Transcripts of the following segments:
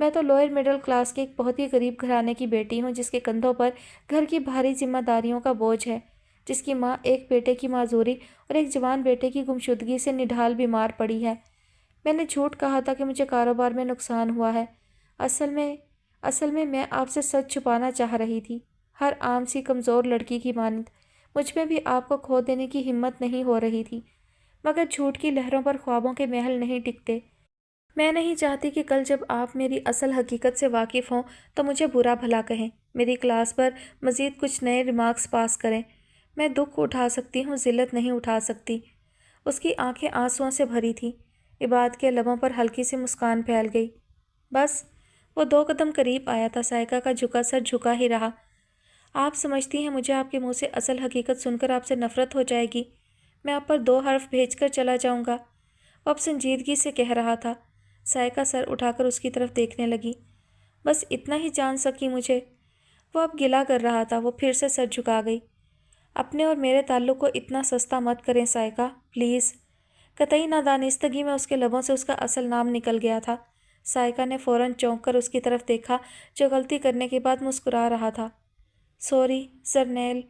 میں تو lower middle class کے ایک بہت ہی غریب گھرانے کی بیٹی ہوں، جس کے کندھوں پر گھر کی بھاری ذمہ داریوں کا بوجھ ہے، جس کی ماں ایک بیٹے کی معذوری اور ایک جوان بیٹے کی گمشدگی سے نڈھال بیمار پڑی ہے۔ میں نے جھوٹ کہا تھا کہ مجھے کاروبار میں نقصان ہوا ہے۔ اصل میں میں آپ سے سچ چھپانا چاہ رہی تھی، ہر عام سی کمزور لڑکی کی مانند مجھ میں بھی آپ کو کھو دینے کی ہمت نہیں ہو رہی تھی، مگر جھوٹ کی لہروں پر خوابوں کے محل نہیں ٹکتے۔ میں نہیں چاہتی کہ کل جب آپ میری اصل حقیقت سے واقف ہوں تو مجھے برا بھلا کہیں، میری کلاس پر مزید کچھ نئے ریمارکس پاس کریں۔ میں دکھ اٹھا سکتی ہوں، ذلت نہیں اٹھا سکتی۔ اس کی آنکھیں آنسوؤں سے بھری تھیں۔ عباد کے لبوں پر ہلکی سی مسکان پھیل گئی۔ بس وہ 2 قدم قریب آیا تھا، سائیکا کا جھکا سر جھکا ہی رہا۔ آپ سمجھتی ہیں مجھے آپ کے منہ سے اصل حقیقت سن کر آپ سے نفرت ہو جائے گی؟ میں آپ پر 2 حرف بھیج کر چلا جاؤں گا۔ وہ اب سنجیدگی سے کہہ رہا تھا۔ سائیکا سر اٹھا کر اس کی طرف دیکھنے لگی۔ بس اتنا ہی جان سکی مجھے؟ وہ اب گلہ کر رہا تھا۔ وہ پھر سے سر جھکا گئی۔ اپنے اور میرے تعلق کو اتنا سستا مت کریں سائیکا، پلیز۔ قطعی نادانستگی میں اس کے لبوں سے اس کا اصل نام نکل گیا تھا۔ سائیکا نے فوراً چونک کر اس کی طرف دیکھا جو غلطی کرنے کے بعد مسکرا رہا تھا۔ سوری سر نیل،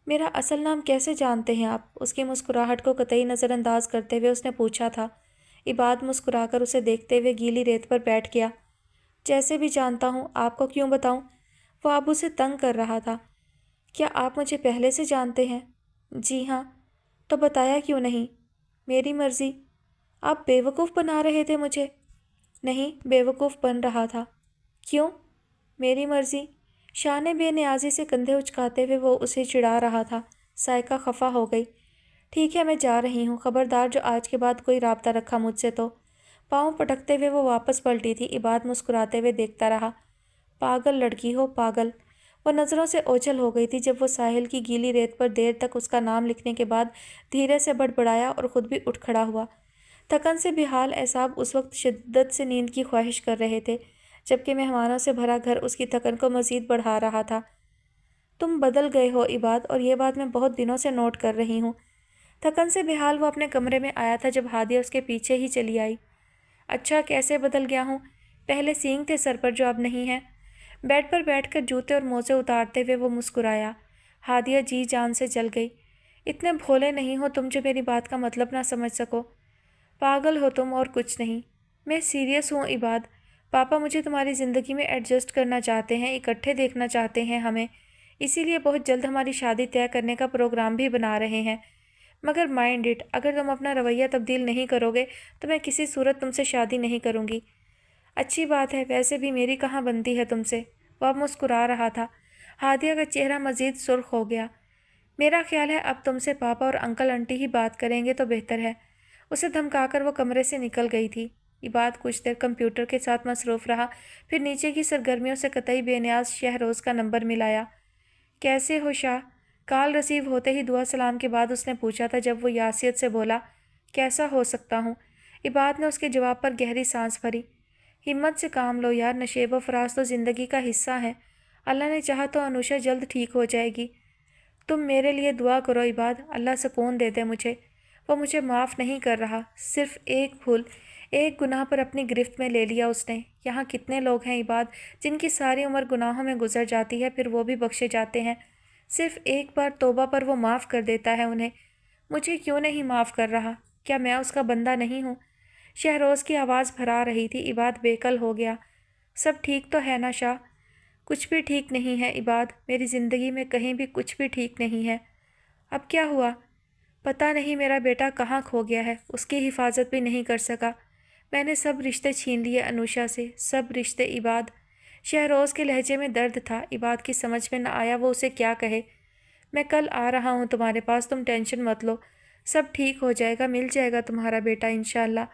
میرا اصل نام کیسے جانتے ہیں آپ؟ اس کی مسکراہٹ کو قطعی نظر انداز کرتے ہوئے اس نے پوچھا تھا۔ عباد مسکرا کر اسے دیکھتے ہوئے گیلی ریت پر بیٹھ گیا۔ جیسے بھی جانتا ہوں، آپ کو کیوں بتاؤں؟ وہ اب اسے تنگ کر رہا تھا۔ کیا آپ مجھے پہلے سے جانتے ہیں؟ جی ہاں۔ تو بتایا کیوں نہیں؟ میری مرضی۔ آپ بیوقوف بنا رہے تھے مجھے؟ نہیں، بیوقوف بن رہا تھا۔ کیوں؟ میری مرضی۔ شان بے نیازی سے کندھے اچکاتے ہوئے وہ اسے چڑھا رہا تھا۔ سائیکا خفا ہو گئی۔ ٹھیک ہے، میں جا رہی ہوں، خبردار جو آج کے بعد کوئی رابطہ رکھا مجھ سے تو۔ پاؤں پٹکتے ہوئے وہ واپس پلٹی تھی۔ عباد مسکراتے ہوئے دیکھتا رہا۔ پاگل لڑکی ہو، پاگل۔ وہ نظروں سے اوجھل ہو گئی تھی جب وہ ساحل کی گیلی ریت پر دیر تک اس کا نام لکھنے کے بعد دھیرے سے بڑبڑایا اور خود بھی اٹھ کھڑا ہوا۔ تھکن سے بحال اعصاب اس وقت شدت سے نیند کی خواہش کر رہے تھے، جبکہ مہمانوں سے بھرا گھر اس کی تھکن کو مزید بڑھا رہا تھا۔ تم بدل گئے ہو عباد، اور یہ بات میں بہت دنوں سے نوٹ کر رہی ہوں۔ تھکن سے بحال وہ اپنے کمرے میں آیا تھا جب ہادیہ اس کے پیچھے ہی چلی آئی۔ اچھا، کیسے بدل گیا ہوں؟ پہلے سینگ تھے سر پر جو اب نہیں ہیں۔ بیڈ پر بیٹھ کر جوتے اور موزے اتارتے ہوئے وہ مسکرایا۔ ہادیہ جی جان سے جل گئی۔ اتنے بھولے نہیں ہو تم جو میری بات کا مطلب نہ سمجھ سکو۔ پاگل ہو تم اور کچھ نہیں۔ میں سیریس ہوں عباد۔ پاپا مجھے تمہاری زندگی میں ایڈجسٹ کرنا چاہتے ہیں، اکٹھے دیکھنا چاہتے ہیں ہمیں، اسی لیے بہت جلد ہماری شادی طے کرنے کا پروگرام بھی بنا رہے ہیں۔ مگر مائنڈ اٹ، اگر تم اپنا رویہ تبدیل نہیں کرو گے تو میں کسی صورت تم سے شادی نہیں کروں گی۔ اچھی بات ہے، ویسے بھی میری کہاں بنتی ہے تم سے۔ وہ اب مسکرا رہا تھا۔ ہادیہ کا چہرہ مزید سرخ ہو گیا۔ میرا خیال ہے اب تم سے پاپا اور انکل انٹی ہی بات کریں گے تو بہتر ہے۔ اسے دھمکا کر وہ کمرے سے نکل گئی تھی۔ عباد کچھ دیر کمپیوٹر کے ساتھ مصروف رہا، پھر نیچے کی سرگرمیوں سے قطعی بے نیاز شہروز کا نمبر ملایا۔ کیسے ہو شاہ؟ کال رسیو ہوتے ہی دعا سلام کے بعد اس نے پوچھا تھا جب وہ یاسیت سے بولا، کیسا ہو سکتا ہوں؟ عباد نے اس کے جواب پر گہری سانس بھری۔ ہمت سے کام لو یار، نشیب و فراز تو زندگی کا حصہ ہے۔ اللہ نے چاہا تو انوشا جلد ٹھیک ہو جائے گی۔ تم میرے لیے دعا کرو عباد، اللہ سکون دے دے مجھے۔ وہ مجھے معاف نہیں کر رہا، صرف ایک بھول، ایک گناہ پر اپنی گرفت میں لے لیا اس نے۔ یہاں کتنے لوگ ہیں عباد جن کی ساری عمر گناہوں میں گزر جاتی ہے، پھر وہ بھی بخشے جاتے ہیں۔ صرف ایک بار توبہ پر وہ معاف کر دیتا ہے انہیں۔ مجھے کیوں نہیں معاف کر رہا؟ کیا میں اس کا بندہ نہیں ہوں؟ شہروز کی آواز بھرا رہی تھی۔ عباد بےقل ہو گیا۔ سب ٹھیک تو ہے نا شاہ؟ کچھ بھی ٹھیک نہیں ہے عباد، میری زندگی میں کہیں بھی کچھ بھی ٹھیک نہیں ہے۔ اب کیا ہوا؟ پتہ نہیں میرا بیٹا کہاں کھو گیا ہے، اس کی حفاظت بھی نہیں کر سکا۔ میں نے سب رشتے چھین لیے انوشا سے، سب رشتے عباد۔ شہروز کے لہجے میں درد تھا۔ عباد کی سمجھ میں نہ آیا وہ اسے کیا کہے۔ میں کل آ رہا ہوں تمہارے پاس، تم ٹینشن مت لو، سب ٹھیک ہو جائے گا، مل جائے گا تمہارا بیٹا انشاءاللہ۔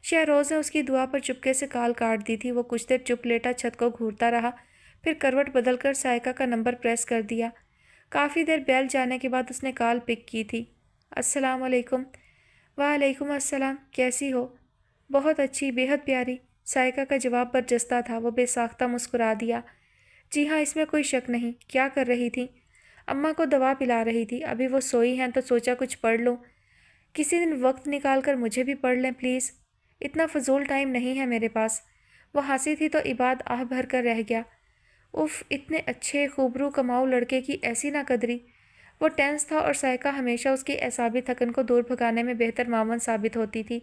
شہروز نے اس کی دعا پر چپکے سے کال کاٹ دی تھی۔ وہ کچھ دیر چپ لیٹا چھت کو گھورتا رہا، پھر کروٹ بدل کر سائیکا کا نمبر پریس کر دیا۔ کافی دیر بیل جانے کے بعد اس نے کال پک کی تھی۔ السلام علیکم۔ وعلیکم السلام، کیسی ہو؟ بہت اچھی، بے حد پیاری۔ سائیکا کا جواب برجستہ تھا۔ وہ بے ساختہ مسکرا دیا۔ جی ہاں، اس میں کوئی شک نہیں۔ کیا کر رہی تھی؟ اماں کو دوا پلا رہی تھی، ابھی وہ سوئی ہیں تو سوچا کچھ پڑھ لوں۔ کسی دن وقت نکال کر مجھے بھی پڑھ لیں پلیز، اتنا فضول ٹائم نہیں ہے میرے پاس۔ وہ ہنسی تھی تو عباد آہ بھر کر رہ گیا۔ اف، اتنے اچھے خوبرو کماؤ لڑکے کی ایسی نہ قدری۔ وہ ٹینس تھا اور سائیکا ہمیشہ اس کی اعصابی تھکن کو دور بھگانے میں بہتر معاون ثابت ہوتی تھی۔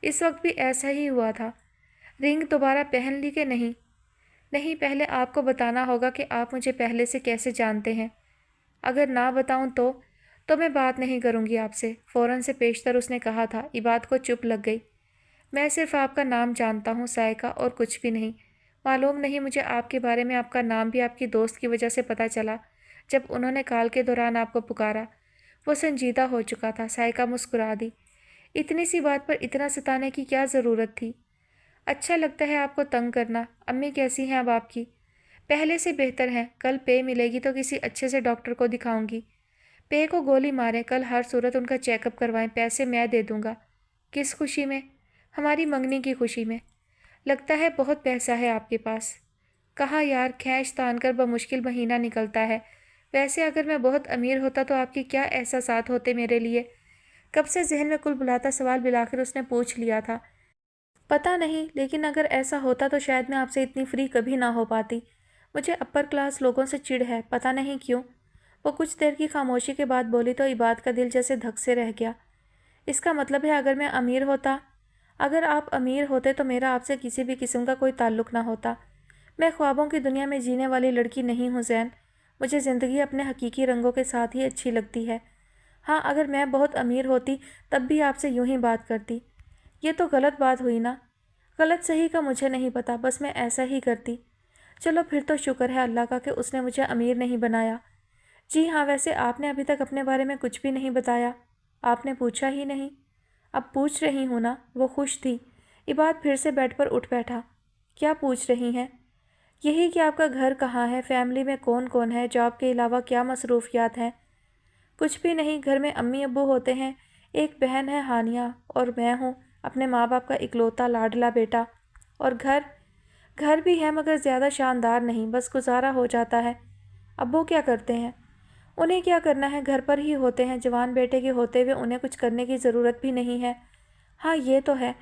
اس وقت بھی ایسا ہی ہوا تھا۔ رنگ دوبارہ پہن لی کہ نہیں؟ نہیں، پہلے آپ کو بتانا ہوگا کہ آپ مجھے پہلے سے کیسے جانتے ہیں۔ اگر نہ بتاؤں تو میں بات نہیں کروں گی آپ سے، فوراً سے پیشتر اس نے کہا تھا۔ عباد کو چپ لگ گئی۔ میں صرف آپ کا نام جانتا ہوں سائیکا، اور کچھ بھی نہیں۔ معلوم نہیں مجھے آپ کے بارے میں آپ کا نام بھی آپ کی دوست کی وجہ سے پتہ چلا جب انہوں نے کال کے دوران آپ کو پکارا۔ وہ سنجیدہ ہو چکا تھا۔ سائیکا مسکرا دی۔ اتنی سی بات پر اتنا ستانے کی کیا ضرورت تھی؟ اچھا لگتا ہے آپ کو تنگ کرنا۔ امی کیسی ہیں اب آپ کی؟ پہلے سے بہتر ہیں۔ کل پے ملے گی تو کسی اچھے سے ڈاکٹر کو دکھاؤں گی۔ پے کو گولی ماریں، کل ہر صورت ان کا چیک اپ کروائیں، پیسے میں دے دوں گا۔ کس خوشی میں؟ ہماری منگنی کی خوشی میں۔ لگتا ہے بہت پیسہ ہے آپ کے پاس۔ کہاں یار، کھینچ تان کر بمشکل مہینہ نکلتا ہے۔ ویسے اگر میں بہت امیر ہوتا تو آپ کے کیا احساسات ہوتے میرے لیے؟ کب سے ذہن میں کل بلاتا سوال بالآخر اس نے پوچھ لیا تھا۔ پتہ نہیں، لیکن اگر ایسا ہوتا تو شاید میں آپ سے اتنی فری کبھی نہ ہو پاتی۔ مجھے اپر کلاس لوگوں سے چڑ ہے، پتہ نہیں کیوں۔ وہ کچھ دیر کی خاموشی کے بعد بولی تو عباد کا دل جیسے دھک سے رہ گیا۔ اس کا مطلب ہے اگر میں امیر ہوتا؟ اگر آپ امیر ہوتے تو میرا آپ سے کسی بھی قسم کا کوئی تعلق نہ ہوتا۔ میں خوابوں کی دنیا میں جینے والی لڑکی نہیں ہوں زین۔ مجھے زندگی اپنے حقیقی رنگوں کے ساتھ ہی اچھی لگتی ہے۔ ہاں، اگر میں بہت امیر ہوتی تب بھی آپ سے یوں ہی بات کرتی۔ یہ تو غلط بات ہوئی نا؟ غلط صحیح کا مجھے نہیں پتا، بس میں ایسا ہی کرتی۔ چلو پھر تو شکر ہے اللہ کا کہ اس نے مجھے امیر نہیں بنایا۔ جی ہاں، ویسے آپ نے ابھی تک اپنے بارے میں کچھ بھی نہیں بتایا۔ آپ نے پوچھا ہی نہیں۔ اب پوچھ رہی ہوں نا۔ وہ خوش تھی۔ عباد پھر سے بیڈ پر اٹھ بیٹھا۔ کیا پوچھ رہی ہیں؟ یہی کہ آپ کا گھر کہاں ہے، فیملی میں کون کون ہے، جاب کے علاوہ کیا مصروفیات ہیں؟ کچھ بھی نہیں، گھر میں امی ابو ہوتے ہیں، ایک بہن ہے ہانیہ، اور میں ہوں اپنے ماں باپ کا اکلوتا لاڈلا بیٹا۔ اور گھر بھی ہے مگر زیادہ شاندار نہیں، بس گزارا ہو جاتا ہے۔ ابو کیا کرتے ہیں؟ انہیں کیا کرنا ہے، گھر پر ہی ہوتے ہیں۔ جوان بیٹے کے ہوتے ہوئے انہیں کچھ کرنے کی ضرورت بھی نہیں ہے۔ ہاں یہ تو ہے۔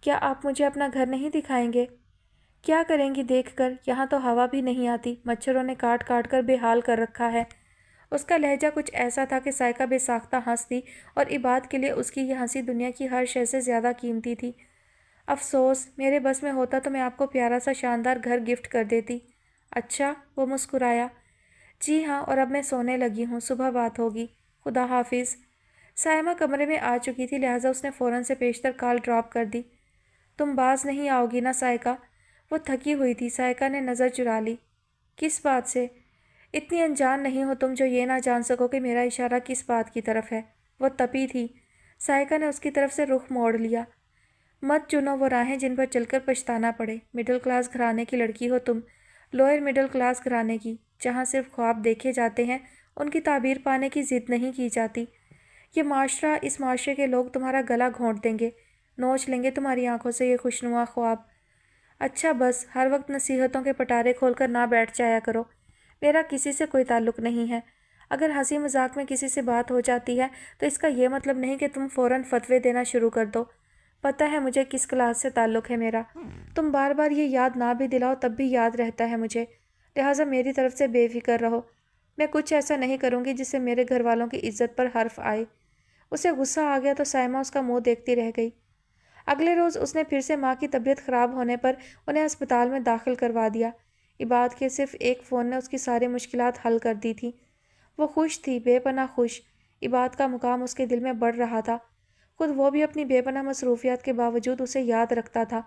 کیا آپ مجھے اپنا گھر نہیں دکھائیں گے؟ کیا کریں گی دیکھ کر؟ یہاں تو ہوا بھی نہیں آتی، مچھروں نے کاٹ کاٹ کر بے حال کر رکھا ہے۔ اس کا لہجہ کچھ ایسا تھا کہ سائیکا بے ساختہ ہنس دی، اور عباد کے لیے اس کی یہ ہنسی دنیا کی ہر شے سے زیادہ قیمتی تھی۔ افسوس، میرے بس میں ہوتا تو میں آپ کو پیارا سا شاندار گھر گفٹ کر دیتی۔ اچھا، وہ مسکرایا۔ جی ہاں، اور اب میں سونے لگی ہوں، صبح بات ہوگی۔ خدا حافظ۔ سائمہ کمرے میں آ چکی تھی، لہٰذا اس نے فوراً سے پیشتر کال ڈراپ کر دی۔ تم باز نہیں آؤ گی نا سائیکا؟ وہ تھکی ہوئی تھی۔ سائیکا نے نظر چرا لی۔ کس بات سے؟ اتنی انجان نہیں ہو تم جو یہ نہ جان سکو کہ میرا اشارہ کس بات کی طرف ہے۔ وہ تپی تھی۔ سائیکا نے اس کی طرف سے رخ موڑ لیا۔ مت چنو وہ راہیں جن پر چل کر پچھتانا پڑے۔ مڈل کلاس گھرانے کی لڑکی ہو تم، لوئر مڈل کلاس گھرانے کی، جہاں صرف خواب دیکھے جاتے ہیں، ان کی تعبیر پانے کی ضد نہیں کی جاتی۔ یہ معاشرہ، اس معاشرے کے لوگ تمہارا گلا گھونٹ دیں گے، نوچ لیں گے تمہاری آنکھوں سے یہ خوشنما خواب۔ اچھا بس، ہر وقت نصیحتوں کے پٹارے کھول کر نہ بیٹھ جایا کرو۔ میرا کسی سے کوئی تعلق نہیں ہے۔ اگر ہنسی مذاق میں کسی سے بات ہو جاتی ہے تو اس کا یہ مطلب نہیں کہ تم فوراً فتوے دینا شروع کر دو۔ پتہ ہے مجھے کس کلاس سے تعلق ہے میرا۔ تم بار بار یہ یاد نہ بھی دلاؤ تب بھی یاد رہتا ہے مجھے، لہٰذا میری طرف سے بے فکر رہو۔ میں کچھ ایسا نہیں کروں گی جس سے میرے گھر والوں کی عزت پر حرف آئے۔ اسے غصہ آ گیا تو سائمہ اس کا منہ دیکھتی رہ گئی۔ اگلے روز اس نے پھر سے ماں کی طبیعت خراب ہونے پر انہیں اسپتال میں داخل کروا دیا۔ عباد کے صرف ایک فون نے اس کی ساری مشکلات حل کر دی تھی۔ وہ خوش تھی، بے پناہ خوش۔ عباد کا مقام اس کے دل میں بڑھ رہا تھا۔ خود وہ بھی اپنی بے پناہ مصروفیات کے باوجود اسے یاد رکھتا تھا،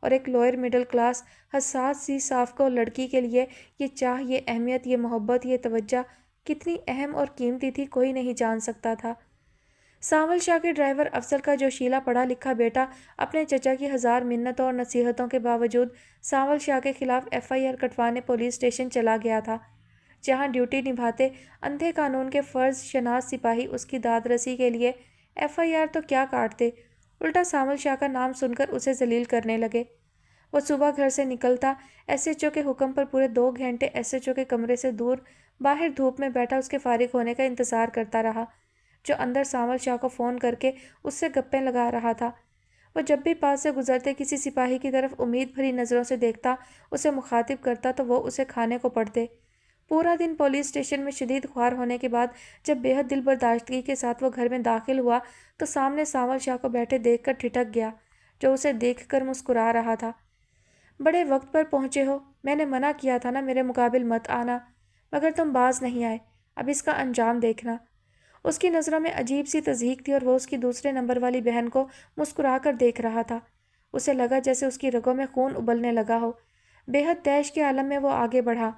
اور ایک لوئر مڈل کلاس حساس سی صافکو لڑکی کے لیے یہ چاہ، یہ اہمیت، یہ محبت، یہ توجہ کتنی اہم اور قیمتی تھی کوئی نہیں جان سکتا تھا۔ سانول شاہ کے ڈرائیور افضل کا جوشیلا پڑھا لکھا بیٹا اپنے چچا کی ہزار منتوں اور نصیحتوں کے باوجود سانول شاہ کے خلاف FIR کٹوانے پولیس اسٹیشن چلا گیا تھا، جہاں ڈیوٹی نبھاتے اندھے قانون کے فرض شناس سپاہی اس کی داد رسی کے لیے FIR تو کیا کاٹتے، الٹا سانول شاہ کا نام سن کر اسے ذلیل کرنے لگے۔ وہ صبح گھر سے نکلتا SHO کے حکم پر پورے 2 گھنٹے SHO کے کمرے سے دور باہر دھوپ میں بیٹھا اس کے فارغ ہونے کا انتظار کرتا رہا، جو اندر سانول شاہ کو فون کر کے اس سے گپیں لگا رہا تھا۔ وہ جب بھی پاس سے گزرتے کسی سپاہی کی طرف امید بھری نظروں سے دیکھتا، اسے مخاطب کرتا تو وہ اسے کھانے کو پڑتے۔ پورا دن پولیس اسٹیشن میں شدید خوار ہونے کے بعد جب بے حد دل برداشتگی کے ساتھ وہ گھر میں داخل ہوا تو سامنے سانول شاہ کو بیٹھے دیکھ کر ٹھٹک گیا، جو اسے دیکھ کر مسکرا رہا تھا۔ بڑے وقت پر پہنچے ہو، میں نے منع کیا تھا نا میرے مقابل مت آنا، مگر تم باز نہیں آئے، اب اس کا انجام دیکھنا۔ اس کی نظروں میں عجیب سی تضحیک تھی اور وہ اس کی دوسرے نمبر والی بہن کو مسکرا کر دیکھ رہا تھا۔ اسے لگا جیسے اس کی رگوں میں خون ابلنے لگا ہو۔ بے حد طیش کے عالم میں وہ آگے بڑھا۔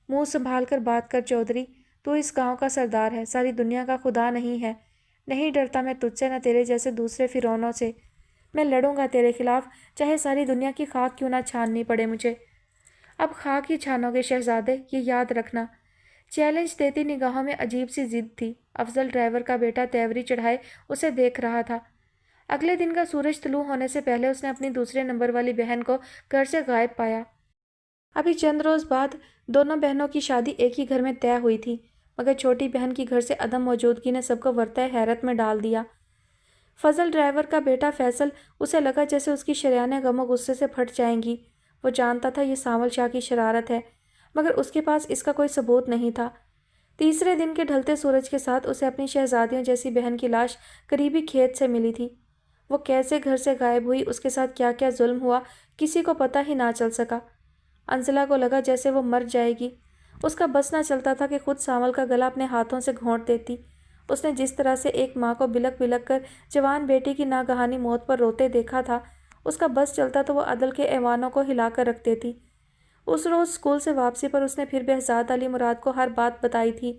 منہ سنبھال کر بات کر چودھری، تو اس گاؤں کا سردار ہے، ساری دنیا کا خدا نہیں ہے۔ نہیں ڈرتا میں تجھ سے، نہ تیرے جیسے دوسرے فرعونوں سے۔ میں لڑوں گا تیرے خلاف، چاہے ساری دنیا کی خاک کیوں نہ چھاننی پڑے مجھے۔ اب خاک ہی چھانو گے شہزادے، یہ یاد رکھنا۔ چیلنج دیتی نگاہوں میں عجیب سی ضد تھی۔ افضل ڈرائیور کا بیٹا تیوری چڑھائے اسے دیکھ رہا تھا۔ اگلے دن کا سورج طلوع ہونے سے پہلے اس نے اپنی دوسرے نمبر والی بہن کو گھر سے غائب پایا۔ ابھی چند روز بعد دونوں بہنوں کی شادی ایک ہی گھر میں طے ہوئی تھی، مگر چھوٹی بہن کی گھر سے عدم موجودگی نے سب کو ورطۂ حیرت میں ڈال دیا۔ فضل ڈرائیور کا بیٹا فیصل، اسے لگا جیسے اس کی شریانیں غم و غصے سے پھٹ جائیں گی۔ وہ جانتا تھا یہ سانول شاہ کی شرارت ہے، مگر اس کے پاس اس کا کوئی ثبوت نہیں تھا۔ تیسرے دن کے ڈھلتے سورج کے ساتھ اسے اپنی شہزادیوں جیسی بہن کی لاش قریبی کھیت سے ملی تھی۔ وہ کیسے گھر سے غائب ہوئی، اس کے ساتھ کیا کیا ظلم ہوا، کسی کو پتہ ہی نہ چل سکا۔ انزلہ کو لگا جیسے وہ مر جائے گی۔ اس کا بس نہ چلتا تھا کہ خود سانول کا گلا اپنے ہاتھوں سے گھونٹ دیتی۔ اس نے جس طرح سے ایک ماں کو بلک بلک کر جوان بیٹی کی ناگہانی موت پر روتے دیکھا تھا، اس کا بس چلتا تو وہ عدل کے ایوانوں کو ہلا کر رکھ دیتی۔ اس روز اسکول سے واپسی پر اس نے پھر بہزاد علی مراد کو ہر بات بتائی تھی۔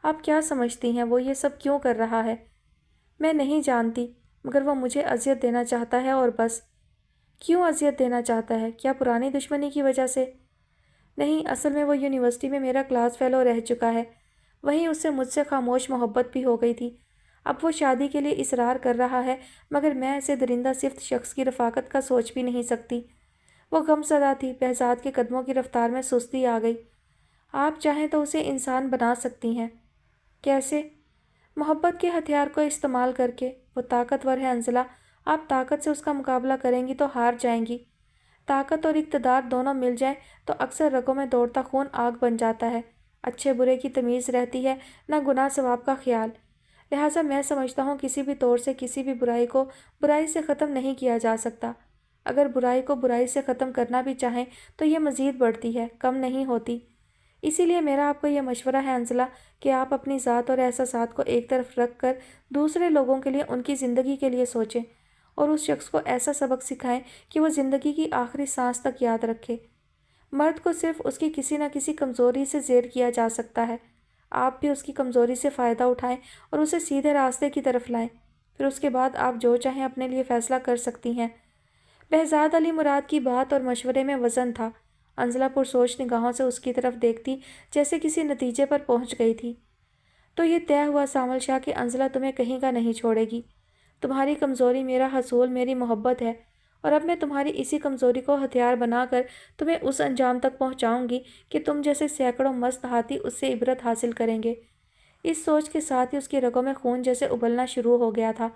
آپ کیا سمجھتی ہیں وہ یہ سب کیوں کر رہا ہے؟ میں نہیں جانتی، مگر وہ مجھے اذیت دینا چاہتا ہے اور بس۔ کیوں اذیت دینا چاہتا ہے؟ کیا پرانی دشمنی کی وجہ سے؟ نہیں، اصل میں وہ یونیورسٹی میں میرا کلاس فیلو رہ چکا ہے، وہیں اس سے مجھ سے خاموش محبت بھی ہو گئی تھی۔ اب وہ شادی کے لیے اصرار کر رہا ہے، مگر میں ایسے درندہ صفت شخص کی رفاقت کا سوچ بھی نہیں سکتی۔ وہ غم زدہ تھی، بہزاد کے قدموں کی رفتار میں سستی آ گئی۔ آپ چاہیں تو اسے انسان بنا سکتی ہیں۔ کیسے؟ محبت کے ہتھیار کو استعمال کر کے۔ وہ طاقتور ہے انزلہ، آپ طاقت سے اس کا مقابلہ کریں گی تو ہار جائیں گی۔ طاقت اور اقتدار دونوں مل جائیں تو اکثر رگوں میں دوڑتا خون آگ بن جاتا ہے، اچھے برے کی تمیز رہتی ہے، نہ گناہ ثواب کا خیال۔ لہٰذا میں سمجھتا ہوں کسی بھی طور سے کسی بھی برائی کو برائی سے ختم نہیں کیا جا سکتا۔ اگر برائی کو برائی سے ختم کرنا بھی چاہیں تو یہ مزید بڑھتی ہے، کم نہیں ہوتی۔ اسی لیے میرا آپ کو یہ مشورہ ہے انزلہ کہ آپ اپنی ذات اور احساسات کو ایک طرف رکھ کر دوسرے لوگوں کے لیے، ان کی زندگی کے لیے سوچیں، اور اس شخص کو ایسا سبق سکھائیں کہ وہ زندگی کی آخری سانس تک یاد رکھے۔ مرد کو صرف اس کی کسی نہ کسی کمزوری سے زیر کیا جا سکتا ہے۔ آپ بھی اس کی کمزوری سے فائدہ اٹھائیں اور اسے سیدھے راستے کی طرف لائیں، پھر اس کے بعد آپ جو چاہیں اپنے لیے فیصلہ کر سکتی ہیں۔ بہزاد علی مراد کی بات اور مشورے میں وزن تھا۔ انزلہ پرسوچ نگاہوں سے اس کی طرف دیکھتی جیسے کسی نتیجے پر پہنچ گئی تھی۔ تو یہ طے ہوا سانول شاہ کہ انزلہ تمہیں کہیں کا نہیں چھوڑے گی۔ تمہاری کمزوری میرا حصول میری محبت ہے، اور اب میں تمہاری اسی کمزوری کو ہتھیار بنا کر تمہیں اس انجام تک پہنچاؤں گی کہ تم جیسے سینکڑوں مست ہاتھی اس سے عبرت حاصل کریں گے۔ اس سوچ کے ساتھ ہی اس کی رگوں میں خون جیسے ابلنا شروع ہو گیا تھا۔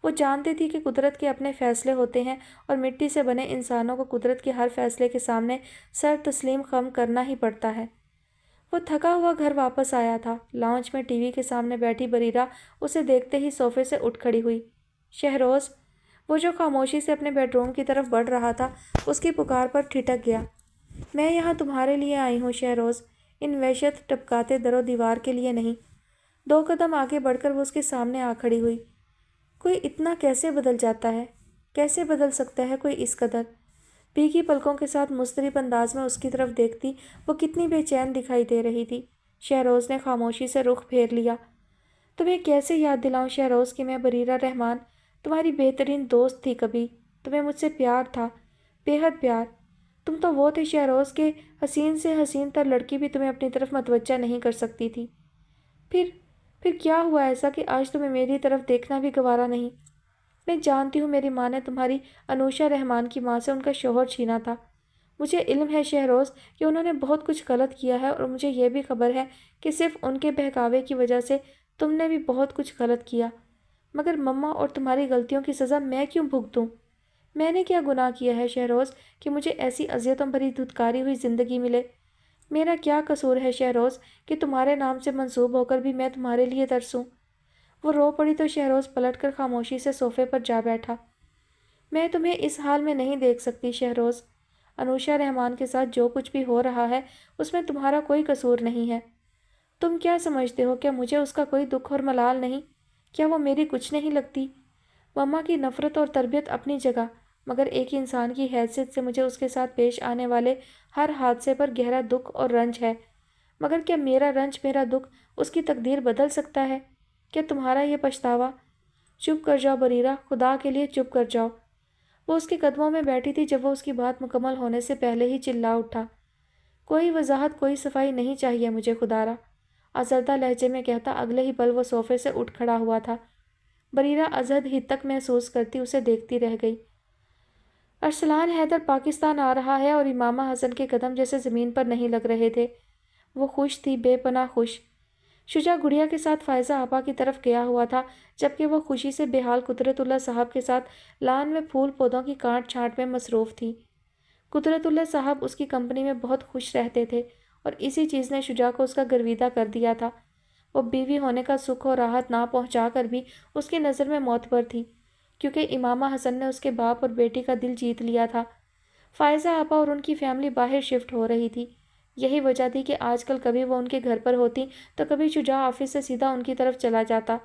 وہ جانتی تھی کہ قدرت کے اپنے فیصلے ہوتے ہیں اور مٹی سے بنے انسانوں کو قدرت کے ہر فیصلے کے سامنے سر تسلیم خم کرنا ہی پڑتا ہے۔ وہ تھکا ہوا گھر واپس آیا تھا۔ لاؤنج میں ٹی وی کے سامنے بیٹھی بریرہ اسے دیکھتے ہی صوفے سے اٹھ کھڑی ہوئی۔ شہروز، وہ جو خاموشی سے اپنے بیڈ روم کی طرف بڑھ رہا تھا، اس کی پکار پر ٹھٹک گیا۔ میں یہاں تمہارے لیے آئی ہوں شہروز، ان وحشت ٹپکاتے در و دیوار کے لیے نہیں۔ 2 قدم آگے بڑھ کر وہ اس کے سامنے آ کھڑی ہوئی۔ کوئی اتنا کیسے بدل جاتا ہے؟ کیسے بدل سکتا ہے کوئی اس قدر؟ بھیگی پلکوں کے ساتھ مضطرب انداز میں اس کی طرف دیکھتی وہ کتنی بے چین دکھائی دے رہی تھی۔ شہروز نے خاموشی سے رخ پھیر لیا۔ تمہیں کیسے یاد دلاؤں شہروز کہ میں بریرہ رحمان تمہاری بہترین دوست تھی۔ کبھی تمہیں مجھ سے پیار تھا، بے حد پیار۔ تم تو وہ تھے شہروز کہ حسین سے حسین تر لڑکی بھی تمہیں اپنی طرف متوجہ نہیں کر سکتی تھی۔ پھر کیا ہوا ایسا کہ آج تمہیں میری طرف دیکھنا بھی گوارا نہیں؟ میں جانتی ہوں میری ماں نے تمہاری انوشا رحمان کی ماں سے ان کا شوہر چھینا تھا۔ مجھے علم ہے شہروز کہ انہوں نے بہت کچھ غلط کیا ہے، اور مجھے یہ بھی خبر ہے کہ صرف ان کے بہکاوے کی وجہ سے تم نے بھی بہت کچھ غلط کیا، مگر مما اور تمہاری غلطیوں کی سزا میں کیوں بھگتوں؟ میں نے کیا گناہ کیا ہے شہروز کہ مجھے ایسی اذیتوں بھری دھتکاری ہوئی زندگی ملے؟ میرا کیا قصور ہے شہروز کہ تمہارے نام سے منسوب ہو کر بھی میں تمہارے لیے ترسوں؟ وہ رو پڑی تو شہروز پلٹ کر خاموشی سے صوفے پر جا بیٹھا۔ میں تمہیں اس حال میں نہیں دیکھ سکتی شہروز۔ انوشا رحمان کے ساتھ جو کچھ بھی ہو رہا ہے اس میں تمہارا کوئی قصور نہیں ہے۔ تم کیا سمجھتے ہو؟ کیا مجھے اس کا کوئی دکھ اور ملال نہیں؟ کیا وہ میری کچھ نہیں لگتی؟ مما کی نفرت اور تربیت اپنی جگہ، مگر ایک انسان کی حیثیت سے مجھے اس کے ساتھ پیش آنے والے ہر حادثے پر گہرا دکھ اور رنج ہے۔ مگر کیا میرا رنج، میرا دکھ اس کی تقدیر بدل سکتا ہے؟ کیا تمہارا یہ پچھتاوا؟ چپ کر جاؤ بریرہ، خدا کے لیے چپ کر جاؤ۔ وہ اس کے قدموں میں بیٹھی تھی جب وہ اس کی بات مکمل ہونے سے پہلے ہی چلا اٹھا۔ کوئی وضاحت، کوئی صفائی نہیں چاہیے مجھے خدارا، آزردہ لہجے میں کہتا اگلے ہی پل وہ صوفے سے اٹھ کھڑا ہوا تھا۔ بریرہ ازحد ہی تک محسوس کرتی اسے دیکھتی رہ گئی۔ ارسلان حیدر پاکستان آ رہا ہے اور امامہ حسن کے قدم جیسے زمین پر نہیں لگ رہے تھے۔ وہ خوش تھی، بے پناہ خوش۔ شجاع گڑیا کے ساتھ فائزہ آپا کی طرف گیا ہوا تھا، جبکہ وہ خوشی سے بے حال قدرت اللہ صاحب کے ساتھ لان میں پھول پودوں کی کاٹ چھانٹ میں مصروف تھی۔ قدرت اللہ صاحب اس کی کمپنی میں بہت خوش رہتے تھے اور اسی چیز نے شجاع کو اس کا گرویدہ کر دیا تھا۔ وہ بیوی ہونے کا سکھ اور راحت نہ پہنچا کر بھی اس کی نظر میں معتبر تھی، کیونکہ امامہ حسن نے اس کے باپ اور بیٹی کا دل جیت لیا تھا۔ فائزہ آپا اور ان کی فیملی باہر شفٹ ہو رہی تھی۔ یہی وجہ تھی کہ آج کل کبھی وہ ان کے گھر پر ہوتی تو کبھی شجاع آفس سے سیدھا ان کی طرف چلا جاتا۔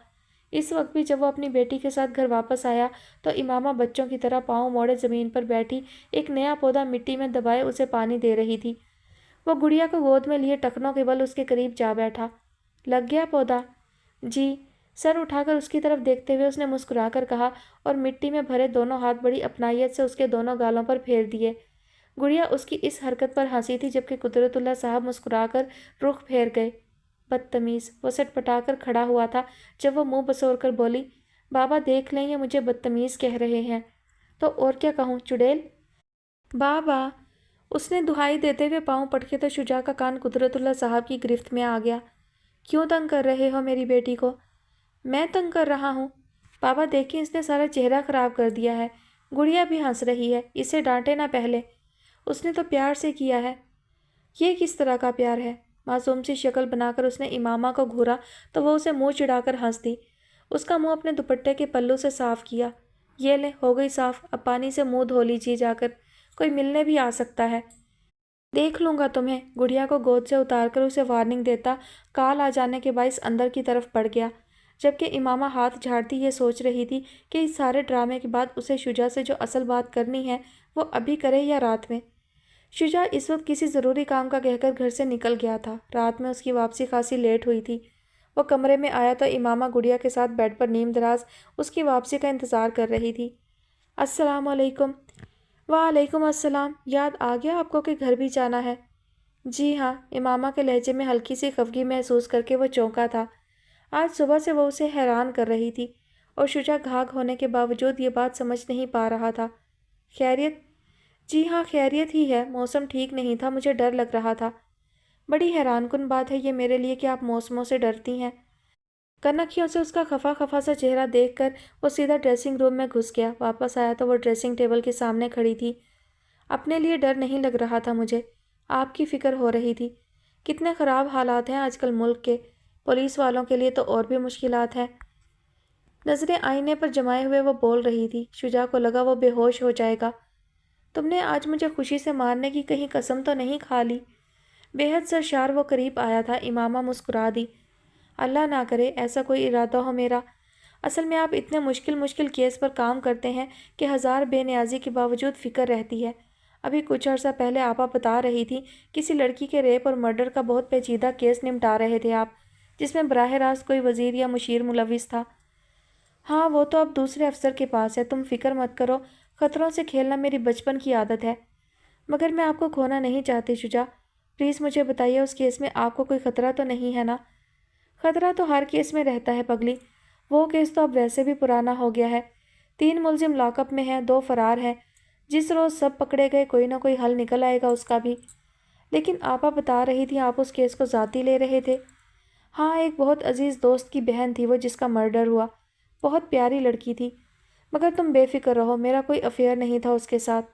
اس وقت بھی جب وہ اپنی بیٹی کے ساتھ گھر واپس آیا تو امامہ بچوں کی طرح پاؤں موڑے زمین پر بیٹھی ایک نیا پودا مٹی میں دبائے اسے پانی دے رہی تھی۔ وہ گڑیا کو گود میں لیے ٹخنوں کے بل اس کے قریب جا بیٹھا۔ لگ گیا پودا؟ جی، سر اٹھا کر اس کی طرف دیکھتے ہوئے اس نے مسکرا کر کہا اور مٹی میں بھرے دونوں ہاتھ بڑی اپنائیت سے اس کے دونوں گالوں پر پھیر دیے۔ گڑیا اس کی اس حرکت پر ہنسی تھی، جبکہ قدرت اللہ صاحب مسکرا کر رخ پھیر گئے۔ بدتمیز، وہ سٹ پٹا کر کھڑا ہوا تھا جب وہ منہ بسور کر بولی، بابا دیکھ لیں یہ مجھے بدتمیز کہہ رہے ہیں تو اور کیا کہوں، چڑیل؟ بابا، اس نے دہائی دیتے ہوئے پاؤں پٹکے تو شجاع کا کان قدرت اللہ صاحب کی گرفت میں آ گیا۔ کیوں تنگ کر رہے ہو میری بیٹی کو؟ میں تنگ کر رہا ہوں؟ بابا دیکھیں، اس نے سارا چہرہ خراب کر دیا ہے۔ گڑیا بھی ہنس رہی ہے، اسے ڈانٹے نہ پہلے، اس نے تو پیار سے کیا ہے۔ یہ کس طرح کا پیار ہے؟ معصوم سی شکل بنا کر اس نے امامہ کو گھورا تو وہ اسے منہ چڑھا کر ہنس دی۔ اس کا منہ اپنے دوپٹے کے پلو سے صاف کیا۔ یہ لے، ہو گئی صاف، اب پانی سے منہ دھو لیجیے جا کر، کوئی ملنے بھی آ سکتا ہے۔ دیکھ لوں گا تمہیں، گڑیا کو گود سے اتار کر اسے وارننگ دیتا کال آ جانے کے باعث اندر کی طرف پڑ گیا، جبکہ امامہ ہاتھ جھاڑتی یہ سوچ رہی تھی کہ اس سارے ڈرامے کے بعد اسے شجاع سے جو اصل بات کرنی ہے وہ ابھی کرے یا رات میں۔ شجاع اس وقت کسی ضروری کام کا کہہ کر گھر سے نکل گیا تھا۔ رات میں اس کی واپسی خاصی لیٹ ہوئی تھی۔ وہ کمرے میں آیا تو امامہ گڑیا کے ساتھ بیڈ پر نیم دراز اس کی واپسی کا انتظار کر رہی تھی۔ السلام علیکم۔ وعلیکم السلام۔ یاد آ گیا آپ کو کہ گھر بھی جانا ہے؟ جی ہاں، امامہ کے لہجے میں ہلکی سی خفگی محسوس کر کے وہ چونکا تھا۔ آج صبح سے وہ اسے حیران کر رہی تھی اور شجاع گھاگ ہونے کے باوجود یہ بات سمجھ نہیں پا رہا تھا۔ خیریت؟ جی ہاں، خیریت ہی ہے، موسم ٹھیک نہیں تھا، مجھے ڈر لگ رہا تھا۔ بڑی حیران کن بات ہے یہ میرے لیے کہ آپ موسموں سے ڈرتی ہیں۔ کنکھیوں سے اس کا خفا خفا سا چہرہ دیکھ کر وہ سیدھا ڈریسنگ روم میں گھس گیا۔ واپس آیا تو وہ ڈریسنگ ٹیبل کے سامنے کھڑی تھی۔ اپنے لیے ڈر نہیں لگ رہا تھا مجھے، آپ کی فکر ہو رہی تھی۔ کتنے خراب حالات ہیں آج کل ملک کے، پولیس والوں کے لیے تو اور بھی مشکلات ہیں۔ نظریں آئینے پر جمائے ہوئے وہ بول رہی تھی۔ شجاع کو لگا وہ بے ہوش ہو جائے گا۔ تم نے آج مجھے خوشی سے مارنے کی کہیں قسم تو نہیں کھا لی؟ بے حد سرشار وہ قریب آیا تھا۔ امامہ مسکرا دی۔ اللہ نہ کرے ایسا کوئی ارادہ ہو میرا۔ اصل میں آپ اتنے مشکل کیس پر کام کرتے ہیں کہ ہزار بے نیازی کے باوجود فکر رہتی ہے۔ ابھی کچھ عرصہ پہلے آپا بتا رہی تھی کسی لڑکی کے ریپ اور مرڈر کا بہت پیچیدہ کیس نمٹا رہے تھے آپ، جس میں براہ راست کوئی وزیر یا مشیر ملوث تھا۔ ہاں، وہ تو اب دوسرے افسر کے پاس ہے، تم فکر مت کرو، خطروں سے کھیلنا میری بچپن کی عادت ہے۔ مگر میں آپ کو کھونا نہیں چاہتی شجاع، پلیز مجھے بتائیے اس کیس میں آپ کو کوئی خطرہ تو نہیں ہے نا؟ خطرہ تو ہر کیس میں رہتا ہے پگلی، وہ کیس تو اب ویسے بھی پرانا ہو گیا ہے۔ 3 ملزم لاک اپ میں ہیں، 2 فرار ہیں۔ جس روز سب پکڑے گئے کوئی نہ کوئی حل نکل آئے گا اس کا بھی۔ لیکن آپا بتا رہی تھی آپ اس کیس کو ذاتی لے رہے تھے۔ ہاں، ایک بہت عزیز دوست کی بہن تھی وہ جس کا مرڈر ہوا، بہت پیاری لڑکی تھی۔ مگر تم بے فکر رہو، میرا کوئی افیئر نہیں تھا اس کے ساتھ۔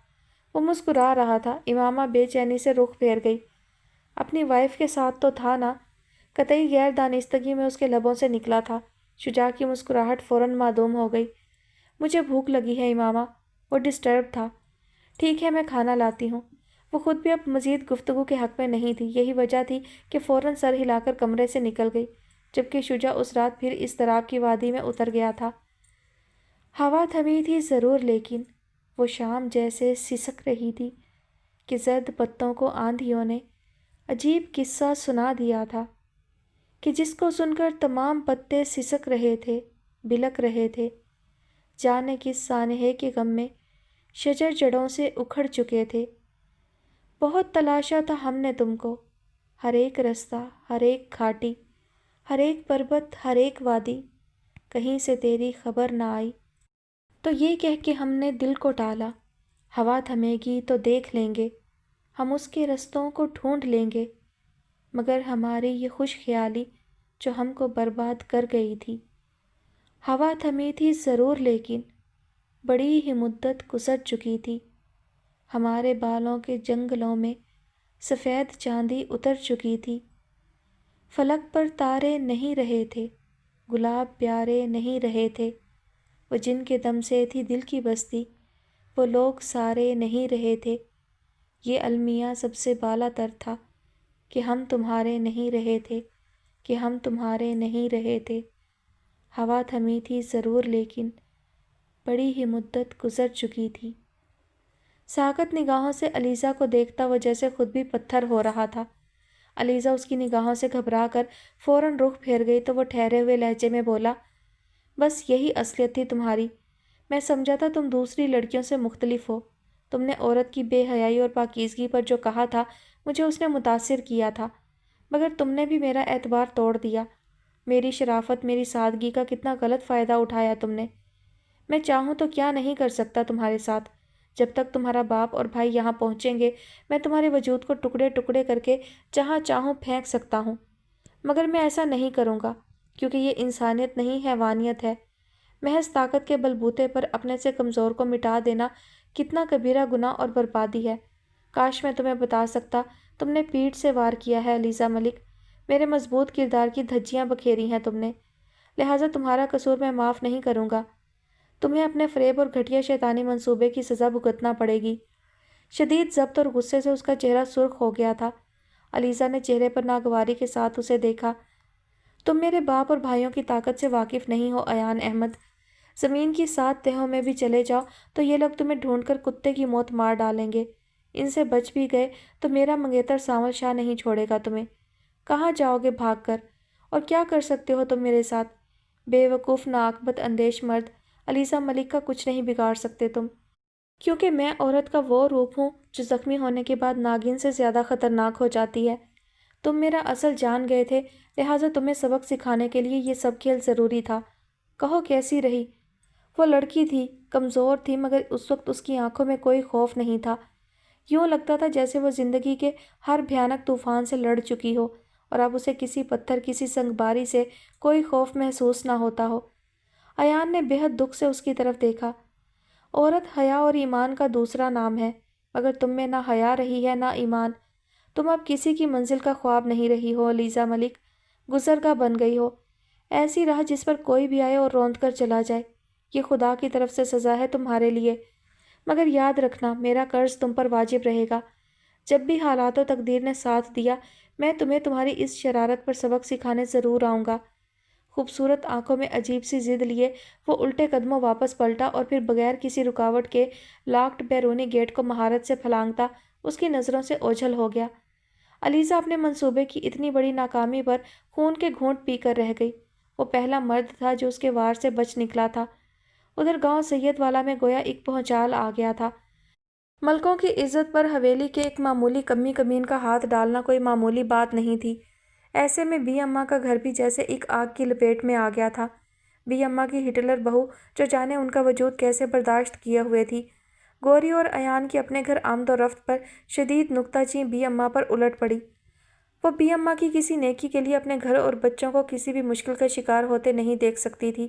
وہ مسکرا رہا تھا۔ امامہ بے چینی سے رخ پھیر گئی۔ اپنی وائف کے ساتھ تو تھا نا؟ قطعی غیر دانستگی میں اس کے لبوں سے نکلا تھا۔ شجاع کی مسکراہٹ فوراً معدوم ہو گئی۔ مجھے بھوک لگی ہے امامہ۔ وہ ڈسٹرب تھا۔ ٹھیک ہے، میں کھانا لاتی ہوں۔ وہ خود بھی اب مزید گفتگو کے حق میں نہیں تھی۔ یہی وجہ تھی کہ فوراً سر ہلا کر کمرے سے نکل گئی، جبکہ شجاع اس رات پھر اضطراب کی وادی میں اتر گیا تھا۔ ہوا تھمی تھی ضرور، لیکن وہ شام جیسے سسک رہی تھی کہ زرد پتوں کو آندھیوں نے عجیب قصہ سنا دیا تھا، کہ جس کو سن کر تمام پتے سسک رہے تھے، بلک رہے تھے، جانے کس سانحے کے غم میں شجر جڑوں سے اکھڑ چکے تھے۔ بہت تلاشا تھا ہم نے تم کو، ہر ایک رستہ، ہر ایک گھاٹی، ہر ایک پربت، ہر ایک وادی، کہیں سے تیری خبر نہ آئی۔ تو یہ کہہ کے ہم نے دل کو ٹالا، ہوا تھمے گی تو دیکھ لیں گے، ہم اس کے رستوں کو ڈھونڈ لیں گے۔ مگر ہماری یہ خوش خیالی جو ہم کو برباد کر گئی تھی۔ ہوا تھمی تھی ضرور، لیکن بڑی ہی مدت گزر چکی تھی۔ ہمارے بالوں کے جنگلوں میں سفید چاندی اتر چکی تھی۔ فلک پر تارے نہیں رہے تھے، گلاب پیارے نہیں رہے تھے، وہ جن کے دم سے تھی دل کی بستی، وہ لوگ سارے نہیں رہے تھے۔ یہ المیہ سب سے بالا تر تھا کہ ہم تمہارے نہیں رہے تھے، کہ ہم تمہارے نہیں رہے تھے۔ ہوا تھمی تھی ضرور، لیکن بڑی ہی مدت گزر چکی تھی۔ ساکت نگاہوں سے علیزہ کو دیکھتا وہ جیسے خود بھی پتھر ہو رہا تھا۔ علیزہ اس کی نگاہوں سے گھبرا کر فوراً رخ پھیر گئی تو وہ ٹھہرے ہوئے لہجے میں بولا، بس یہی اصلیت تھی تمہاری۔ میں سمجھا تھا تم دوسری لڑکیوں سے مختلف ہو۔ تم نے عورت کی بے حیائی اور پاکیزگی پر جو کہا تھا، مجھے اس نے متاثر کیا تھا، مگر تم نے بھی میرا اعتبار توڑ دیا۔ میری شرافت، میری سادگی کا کتنا غلط فائدہ اٹھایا تم نے۔ میں چاہوں تو کیا نہیں کر سکتا تمہارے ساتھ۔ جب تک تمہارا باپ اور بھائی یہاں پہنچیں گے، میں تمہارے وجود کو ٹکڑے ٹکڑے کر کے جہاں چاہوں پھینک سکتا ہوں، مگر میں ایسا نہیں کروں گا، کیونکہ یہ انسانیت نہیں، حیوانیت ہے۔ محض طاقت کے بلبوتے پر اپنے سے کمزور کو مٹا دینا کتنا کبیرہ گناہ اور بربادی ہے۔ کاش میں تمہیں بتا سکتا، تم نے پیٹھ سے وار کیا ہے علیزہ ملک، میرے مضبوط کردار کی دھجیاں بکھیری ہیں تم نے، لہٰذا تمہارا قصور میں معاف نہیں کروں گا۔ تمہیں اپنے فریب اور گھٹیا شیطانی منصوبے کی سزا بھگتنا پڑے گی۔ شدید ضبط اور غصے سے اس کا چہرہ سرخ ہو گیا تھا۔ علیزہ نے چہرے پر ناگواری کے ساتھ اسے دیکھا۔ تم میرے باپ اور بھائیوں کی طاقت سے واقف نہیں ہو ایان احمد۔ زمین کی 7 تہوں میں بھی چلے جاؤ تو یہ لوگ تمہیں ڈھونڈ کر کتے کی موت مار ڈالیں گے۔ ان سے بچ بھی گئے تو میرا منگیتر سانول شاہ نہیں چھوڑے گا تمہیں۔ کہاں جاؤ گے بھاگ کر؟ اور کیا کر سکتے ہو تم میرے ساتھ؟ بے وقوف، ناعاقبت اندیش مرد، علیزہ ملک کا کچھ نہیں بگاڑ سکتے تم، کیونکہ میں عورت کا وہ روپ ہوں جو زخمی ہونے کے بعد ناگن سے زیادہ خطرناک ہو جاتی ہے۔ تم میرا اصل جان گئے تھے، لہٰذا تمہیں سبق سکھانے کے لیے یہ سب کھیل ضروری تھا۔ کہو کیسی رہی؟ وہ لڑکی تھی، کمزور تھی، مگر اس وقت اس کی آنکھوں میں کوئی خوف نہیں تھا۔ یوں لگتا تھا جیسے وہ زندگی کے ہر بھیانک طوفان سے لڑ چکی ہو، اور اب اسے کسی پتھر، کسی سنگباری سے کوئی خوف محسوس نہ ہوتا ہو۔ ایان نے بے حد دکھ سے اس کی طرف دیکھا۔ عورت حیا اور ایمان کا دوسرا نام ہے، مگر تم میں نہ حیا رہی ہے نہ ایمان۔ تم اب کسی کی منزل کا خواب نہیں رہی ہو علیزہ ملک، گزرگاہ بن گئی ہو، ایسی راہ جس پر کوئی بھی آئے اور روند کر چلا جائے۔ یہ خدا کی طرف سے سزا ہے تمہارے لیے، مگر یاد رکھنا میرا قرض تم پر واجب رہے گا۔ جب بھی حالات و تقدیر نے ساتھ دیا، میں تمہیں تمہاری اس شرارت پر سبق سکھانے ضرور آؤں گا۔ خوبصورت آنکھوں میں عجیب سی ضد لیے وہ الٹے قدموں واپس پلٹا اور پھر بغیر کسی رکاوٹ کے لاکڈ بیرونی گیٹ کو مہارت سے پھلانگتا اس کی نظروں سے اوجھل ہو گیا۔ علیزہ اپنے منصوبے کی اتنی بڑی ناکامی پر خون کے گھونٹ پی کر رہ گئی۔ وہ پہلا مرد تھا جو اس کے وار سے بچ نکلا تھا۔ ادھر گاؤں سید والا میں گویا ایک پہنچال آ گیا تھا۔ ملکوں کی عزت پر حویلی کے ایک معمولی کمی کمین کا ہاتھ ڈالنا کوئی معمولی بات نہیں تھی۔ ایسے میں بی اماں کا گھر بھی جیسے ایک آگ کی لپیٹ میں آ گیا تھا۔ بی اماں کی ہٹلر بہو جو جانے ان کا وجود کیسے برداشت کیے ہوئے تھی، گوری اور ایان کی اپنے گھر آمد و رفت پر شدید نکتہ چیں بی اماں پر الٹ پڑی۔ وہ بی اماں کی کسی نیکی کے لیے اپنے گھر اور بچوں کو کسی بھی مشکل کا شکار ہوتے نہیں دیکھ سکتی تھی،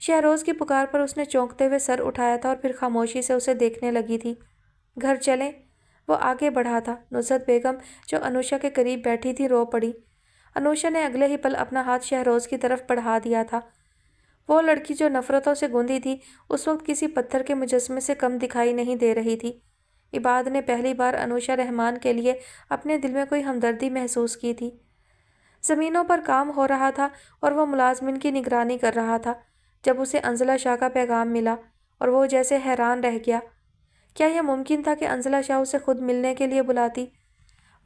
شہروز کی پکار پر اس نے چونکتے ہوئے سر اٹھایا تھا اور پھر خاموشی سے اسے دیکھنے لگی تھی۔ گھر چلیں؟ وہ آگے بڑھا تھا۔ نصرت بیگم جو انوشا کے قریب بیٹھی تھی رو پڑی۔ انوشا نے اگلے ہی پل اپنا ہاتھ شہروز کی طرف بڑھا دیا تھا۔ وہ لڑکی جو نفرتوں سے گوندھی تھی اس وقت کسی پتھر کے مجسمے سے کم دکھائی نہیں دے رہی تھی۔ عباد نے پہلی بار انوشا رحمان کے لیے اپنے دل میں کوئی ہمدردی محسوس کی تھی۔ زمینوں پر کام ہو رہا تھا اور وہ ملازمین کی نگرانی کر رہا تھا جب اسے انزلہ شاہ کا پیغام ملا اور وہ جیسے حیران رہ گیا۔ کیا یہ ممکن تھا کہ انزلہ شاہ اسے خود ملنے کے لیے بلاتی؟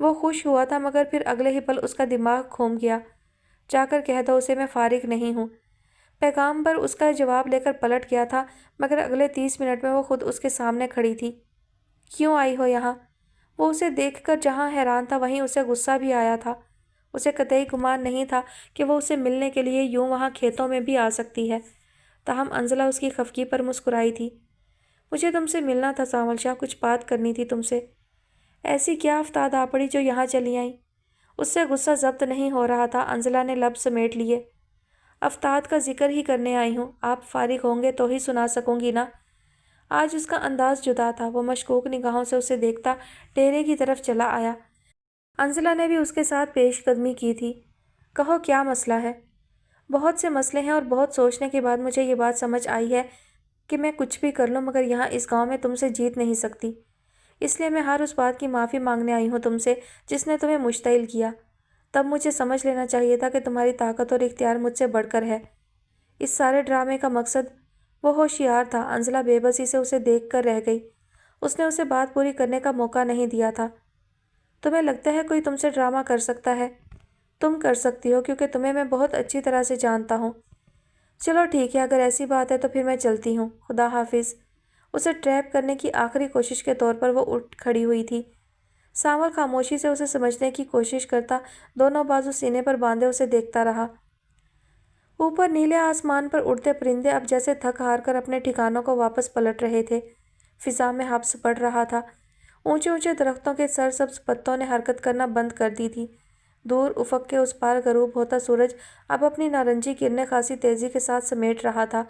وہ خوش ہوا تھا مگر پھر اگلے ہی پل اس کا دماغ گھوم گیا۔ جا کر کہہ دو اسے میں فارغ نہیں ہوں۔ پیغام پر اس کا جواب لے کر پلٹ گیا تھا مگر اگلے 30 منٹ میں وہ خود اس کے سامنے کھڑی تھی۔ کیوں آئی ہو یہاں؟ وہ اسے دیکھ کر جہاں حیران تھا وہیں اسے غصہ بھی آیا تھا۔ اسے قطعی گمان نہیں تھا کہ وہ اسے ملنے کے لیے یوں وہاں کھیتوں میں بھی آ سکتی ہے۔ تاہم انزلہ اس کی خفگی پر مسکرائی تھی۔ مجھے تم سے ملنا تھا سانول شاہ، کچھ بات کرنی تھی تم سے۔ ایسی کیا افتاد آ پڑی جو یہاں چلی آئیں؟ اس سے غصہ ضبط نہیں ہو رہا تھا۔ انزلہ نے لب سمیٹ لیے۔ افتاد کا ذکر ہی کرنے آئی ہوں، آپ فارغ ہوں گے تو ہی سنا سکوں گی نا۔ آج اس کا انداز جدا تھا۔ وہ مشکوک نگاہوں سے اسے دیکھتا ڈیرے کی طرف چلا آیا۔ انزلہ نے بھی اس کے ساتھ پیش قدمی کی تھی۔ کہو کیا مسئلہ ہے؟ بہت سے مسئلے ہیں اور بہت سوچنے کے بعد مجھے یہ بات سمجھ آئی ہے کہ میں کچھ بھی کر لوں مگر یہاں اس گاؤں میں تم سے جیت نہیں سکتی۔ اس لیے میں ہر اس بات کی معافی مانگنے آئی ہوں تم سے جس نے تمہیں مشتعل کیا۔ تب مجھے سمجھ لینا چاہیے تھا کہ تمہاری طاقت اور اختیار مجھ سے بڑھ کر ہے۔ اس سارے ڈرامے کا مقصد… وہ ہوشیار تھا۔ انزلہ بے بسی سے اسے دیکھ کر رہ گئی۔ اس نے اسے بات پوری کرنے کا موقع نہیں دیا تھا۔ تمہیں لگتا ہے کوئی تم سے ڈرامہ کر سکتا ہے؟ تم کر سکتی ہو کیونکہ تمہیں میں بہت اچھی طرح سے جانتا ہوں۔ چلو ٹھیک ہے، اگر ایسی بات ہے تو پھر میں چلتی ہوں، خدا حافظ۔ اسے ٹریپ کرنے کی آخری کوشش کے طور پر وہ اٹھ کھڑی ہوئی تھی۔ سانول خاموشی سے اسے سمجھنے کی کوشش کرتا دونوں بازو سینے پر باندھے اسے دیکھتا رہا۔ اوپر نیلے آسمان پر اڑتے پرندے اب جیسے تھک ہار کر اپنے ٹھکانوں کو واپس پلٹ رہے تھے۔ فضا میں حبس پڑ رہا تھا۔ اونچے اونچے درختوں کے سرسبز پتوں نے حرکت کرنا بند کر دی تھی۔ دور افق کے اس پار غروب ہوتا سورج اب اپنی نارنجی کرنیں خاصی تیزی کے ساتھ سمیٹ رہا تھا۔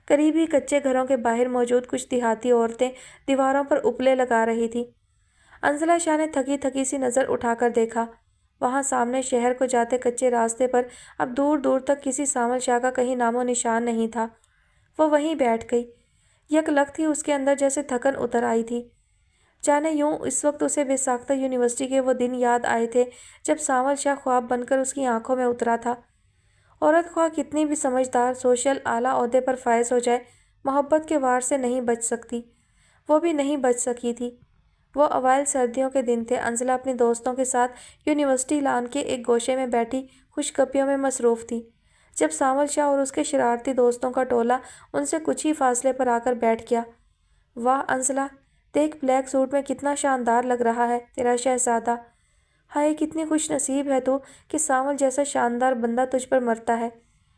قریبی کچے گھروں کے باہر موجود کچھ دیہاتی عورتیں دیواروں پر اپلے لگا رہی تھیں۔ انزلہ شاہ نے تھکی تھکی سی نظر اٹھا کر دیکھا۔ وہاں سامنے شہر کو جاتے کچے راستے پر اب دور دور تک کسی سانول شاہ کا کہیں نام و نشان نہیں تھا۔ وہ وہیں بیٹھ گئی۔ یک لخت ہی اس کے اندر جیسے تھکن اتر آئی تھی۔ جانے یوں اس وقت اسے بے ساختہ یونیورسٹی کے وہ دن یاد آئے تھے جب سانول شاہ خواب بن کر اس کی آنکھوں میں اترا تھا۔ عورت خواہ کتنی بھی سمجھدار، سوشل اعلیٰ عہدے پر فائز ہو جائے، محبت کے وار سے نہیں بچ سکتی۔ وہ بھی نہیں بچ سکی تھی۔ وہ اوائل سردیوں کے دن تھے۔ انزلہ اپنی دوستوں کے ساتھ یونیورسٹی لان کے ایک گوشے میں بیٹھی خوش گپیوں میں مصروف تھی جب سانول شاہ اور اس کے شرارتی دوستوں کا ٹولہ ان سے کچھ ہی فاصلے پر آ کر بیٹھ گیا۔ واہ انزلہ، دیکھ بلیک سوٹ میں کتنا شاندار لگ رہا ہے تیرا شہزادہ۔ ہائے کتنی خوش نصیب ہے تو کہ سانول جیسا شاندار بندہ تجھ پر مرتا ہے۔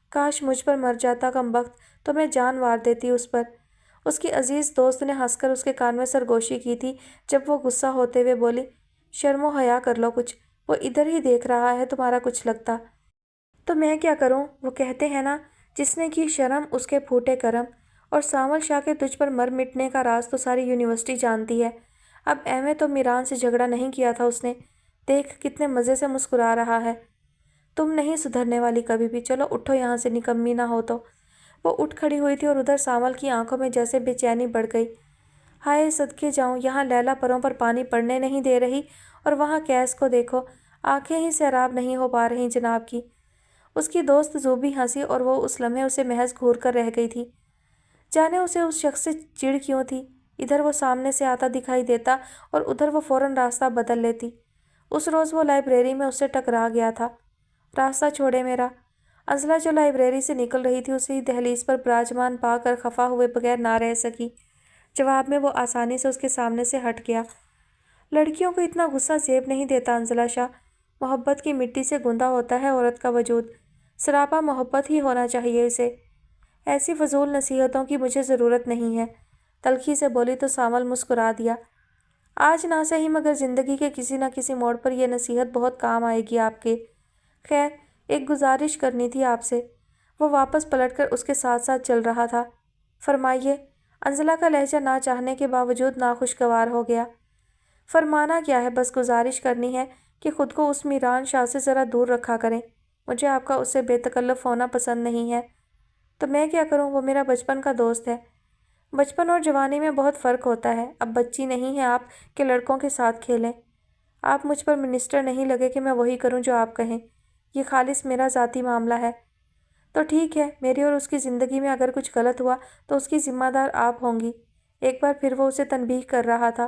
کاش مجھ پر مر جاتا کمبخت، تو میں جان وار دیتی اس پر۔ اس کی عزیز دوست نے ہنس کر اس کے کان میں سرگوشی کی تھی جب وہ غصہ ہوتے ہوئے بولی، شرم و حیا کر لو کچھ، وہ ادھر ہی دیکھ رہا ہے تمہارا کچھ لگتا۔ تو میں کیا کروں؟ وہ کہتے ہیں نا، جس نے کی شرم اس کے پھوٹے کرم۔ اور سانول شاہ کے تجھ پر مر مٹنے کا راز تو ساری یونیورسٹی جانتی ہے۔ اب ایویں تو میران سے جھگڑا نہیں کیا تھا اس نے، دیکھ کتنے مزے سے مسکرا رہا ہے۔ تم نہیں سدھرنے والی کبھی بھی، چلو اٹھو یہاں سے، نکمی نہ ہو تو۔ وہ اٹھ کھڑی ہوئی تھی اور ادھر سانول کی آنکھوں میں جیسے بے چینی بڑھ گئی۔ ہائے صدقے جاؤں، یہاں لیلا پروں پر پانی پڑنے نہیں دے رہی اور وہاں کیس کو دیکھو، آنکھیں ہی سیراب نہیں ہو پا رہی جناب کی۔ اس کی دوست زوبی ہنسی اور وہ اس لمحے اسے محض گھور کر رہ گئی تھی۔ جانے اسے اس شخص سے چڑ کیوں تھی؟ ادھر وہ سامنے سے آتا دکھائی دیتا اور ادھر وہ فوراً راستہ بدل لیتی۔ اس روز وہ لائبریری میں اس سے ٹکرا گیا تھا۔ راستہ چھوڑے میرا۔ انزلہ جو لائبریری سے نکل رہی تھی اسی دہلیز پر براجمان پا کر خفا ہوئے بغیر نہ رہ سکی۔ جواب میں وہ آسانی سے اس کے سامنے سے ہٹ گیا۔ لڑکیوں کو اتنا غصہ زیب نہیں دیتا انزلہ شاہ، محبت کی مٹی سے گوندا ہوتا ہے عورت کا وجود، سراپا محبت ہی ہونا چاہیے اسے۔ ایسی فضول نصیحتوں کی مجھے ضرورت نہیں ہے، تلخی سے بولی تو سانول مسکرا دیا۔ آج نہ صحیح مگر زندگی کے کسی نہ کسی موڑ پر یہ نصیحت بہت کام آئے گی آپ کے۔ خیر ایک گزارش کرنی تھی آپ سے۔ وہ واپس پلٹ کر اس کے ساتھ ساتھ چل رہا تھا۔ فرمائیے۔ انزلہ کا لہجہ نہ چاہنے کے باوجود ناخوشگوار ہو گیا۔ فرمانا کیا ہے، بس گزارش کرنی ہے کہ خود کو اس میران شاہ سے ذرا دور رکھا کریں۔ مجھے آپ کا اس سے بے تکلف ہونا پسند نہیں ہے۔ تو میں کیا کروں، وہ میرا بچپن کا دوست ہے۔ بچپن اور جوانی میں بہت فرق ہوتا ہے۔ اب بچی نہیں ہیں آپ کہ لڑکوں کے ساتھ کھیلیں۔ آپ مجھ پر منسٹر نہیں لگے کہ میں وہی کروں جو آپ کہیں۔ یہ خالص میرا ذاتی معاملہ ہے۔ تو ٹھیک ہے، میری اور اس کی زندگی میں اگر کچھ غلط ہوا تو اس کی ذمہ دار آپ ہوں گی۔ ایک بار پھر وہ اسے تنبیہ کر رہا تھا۔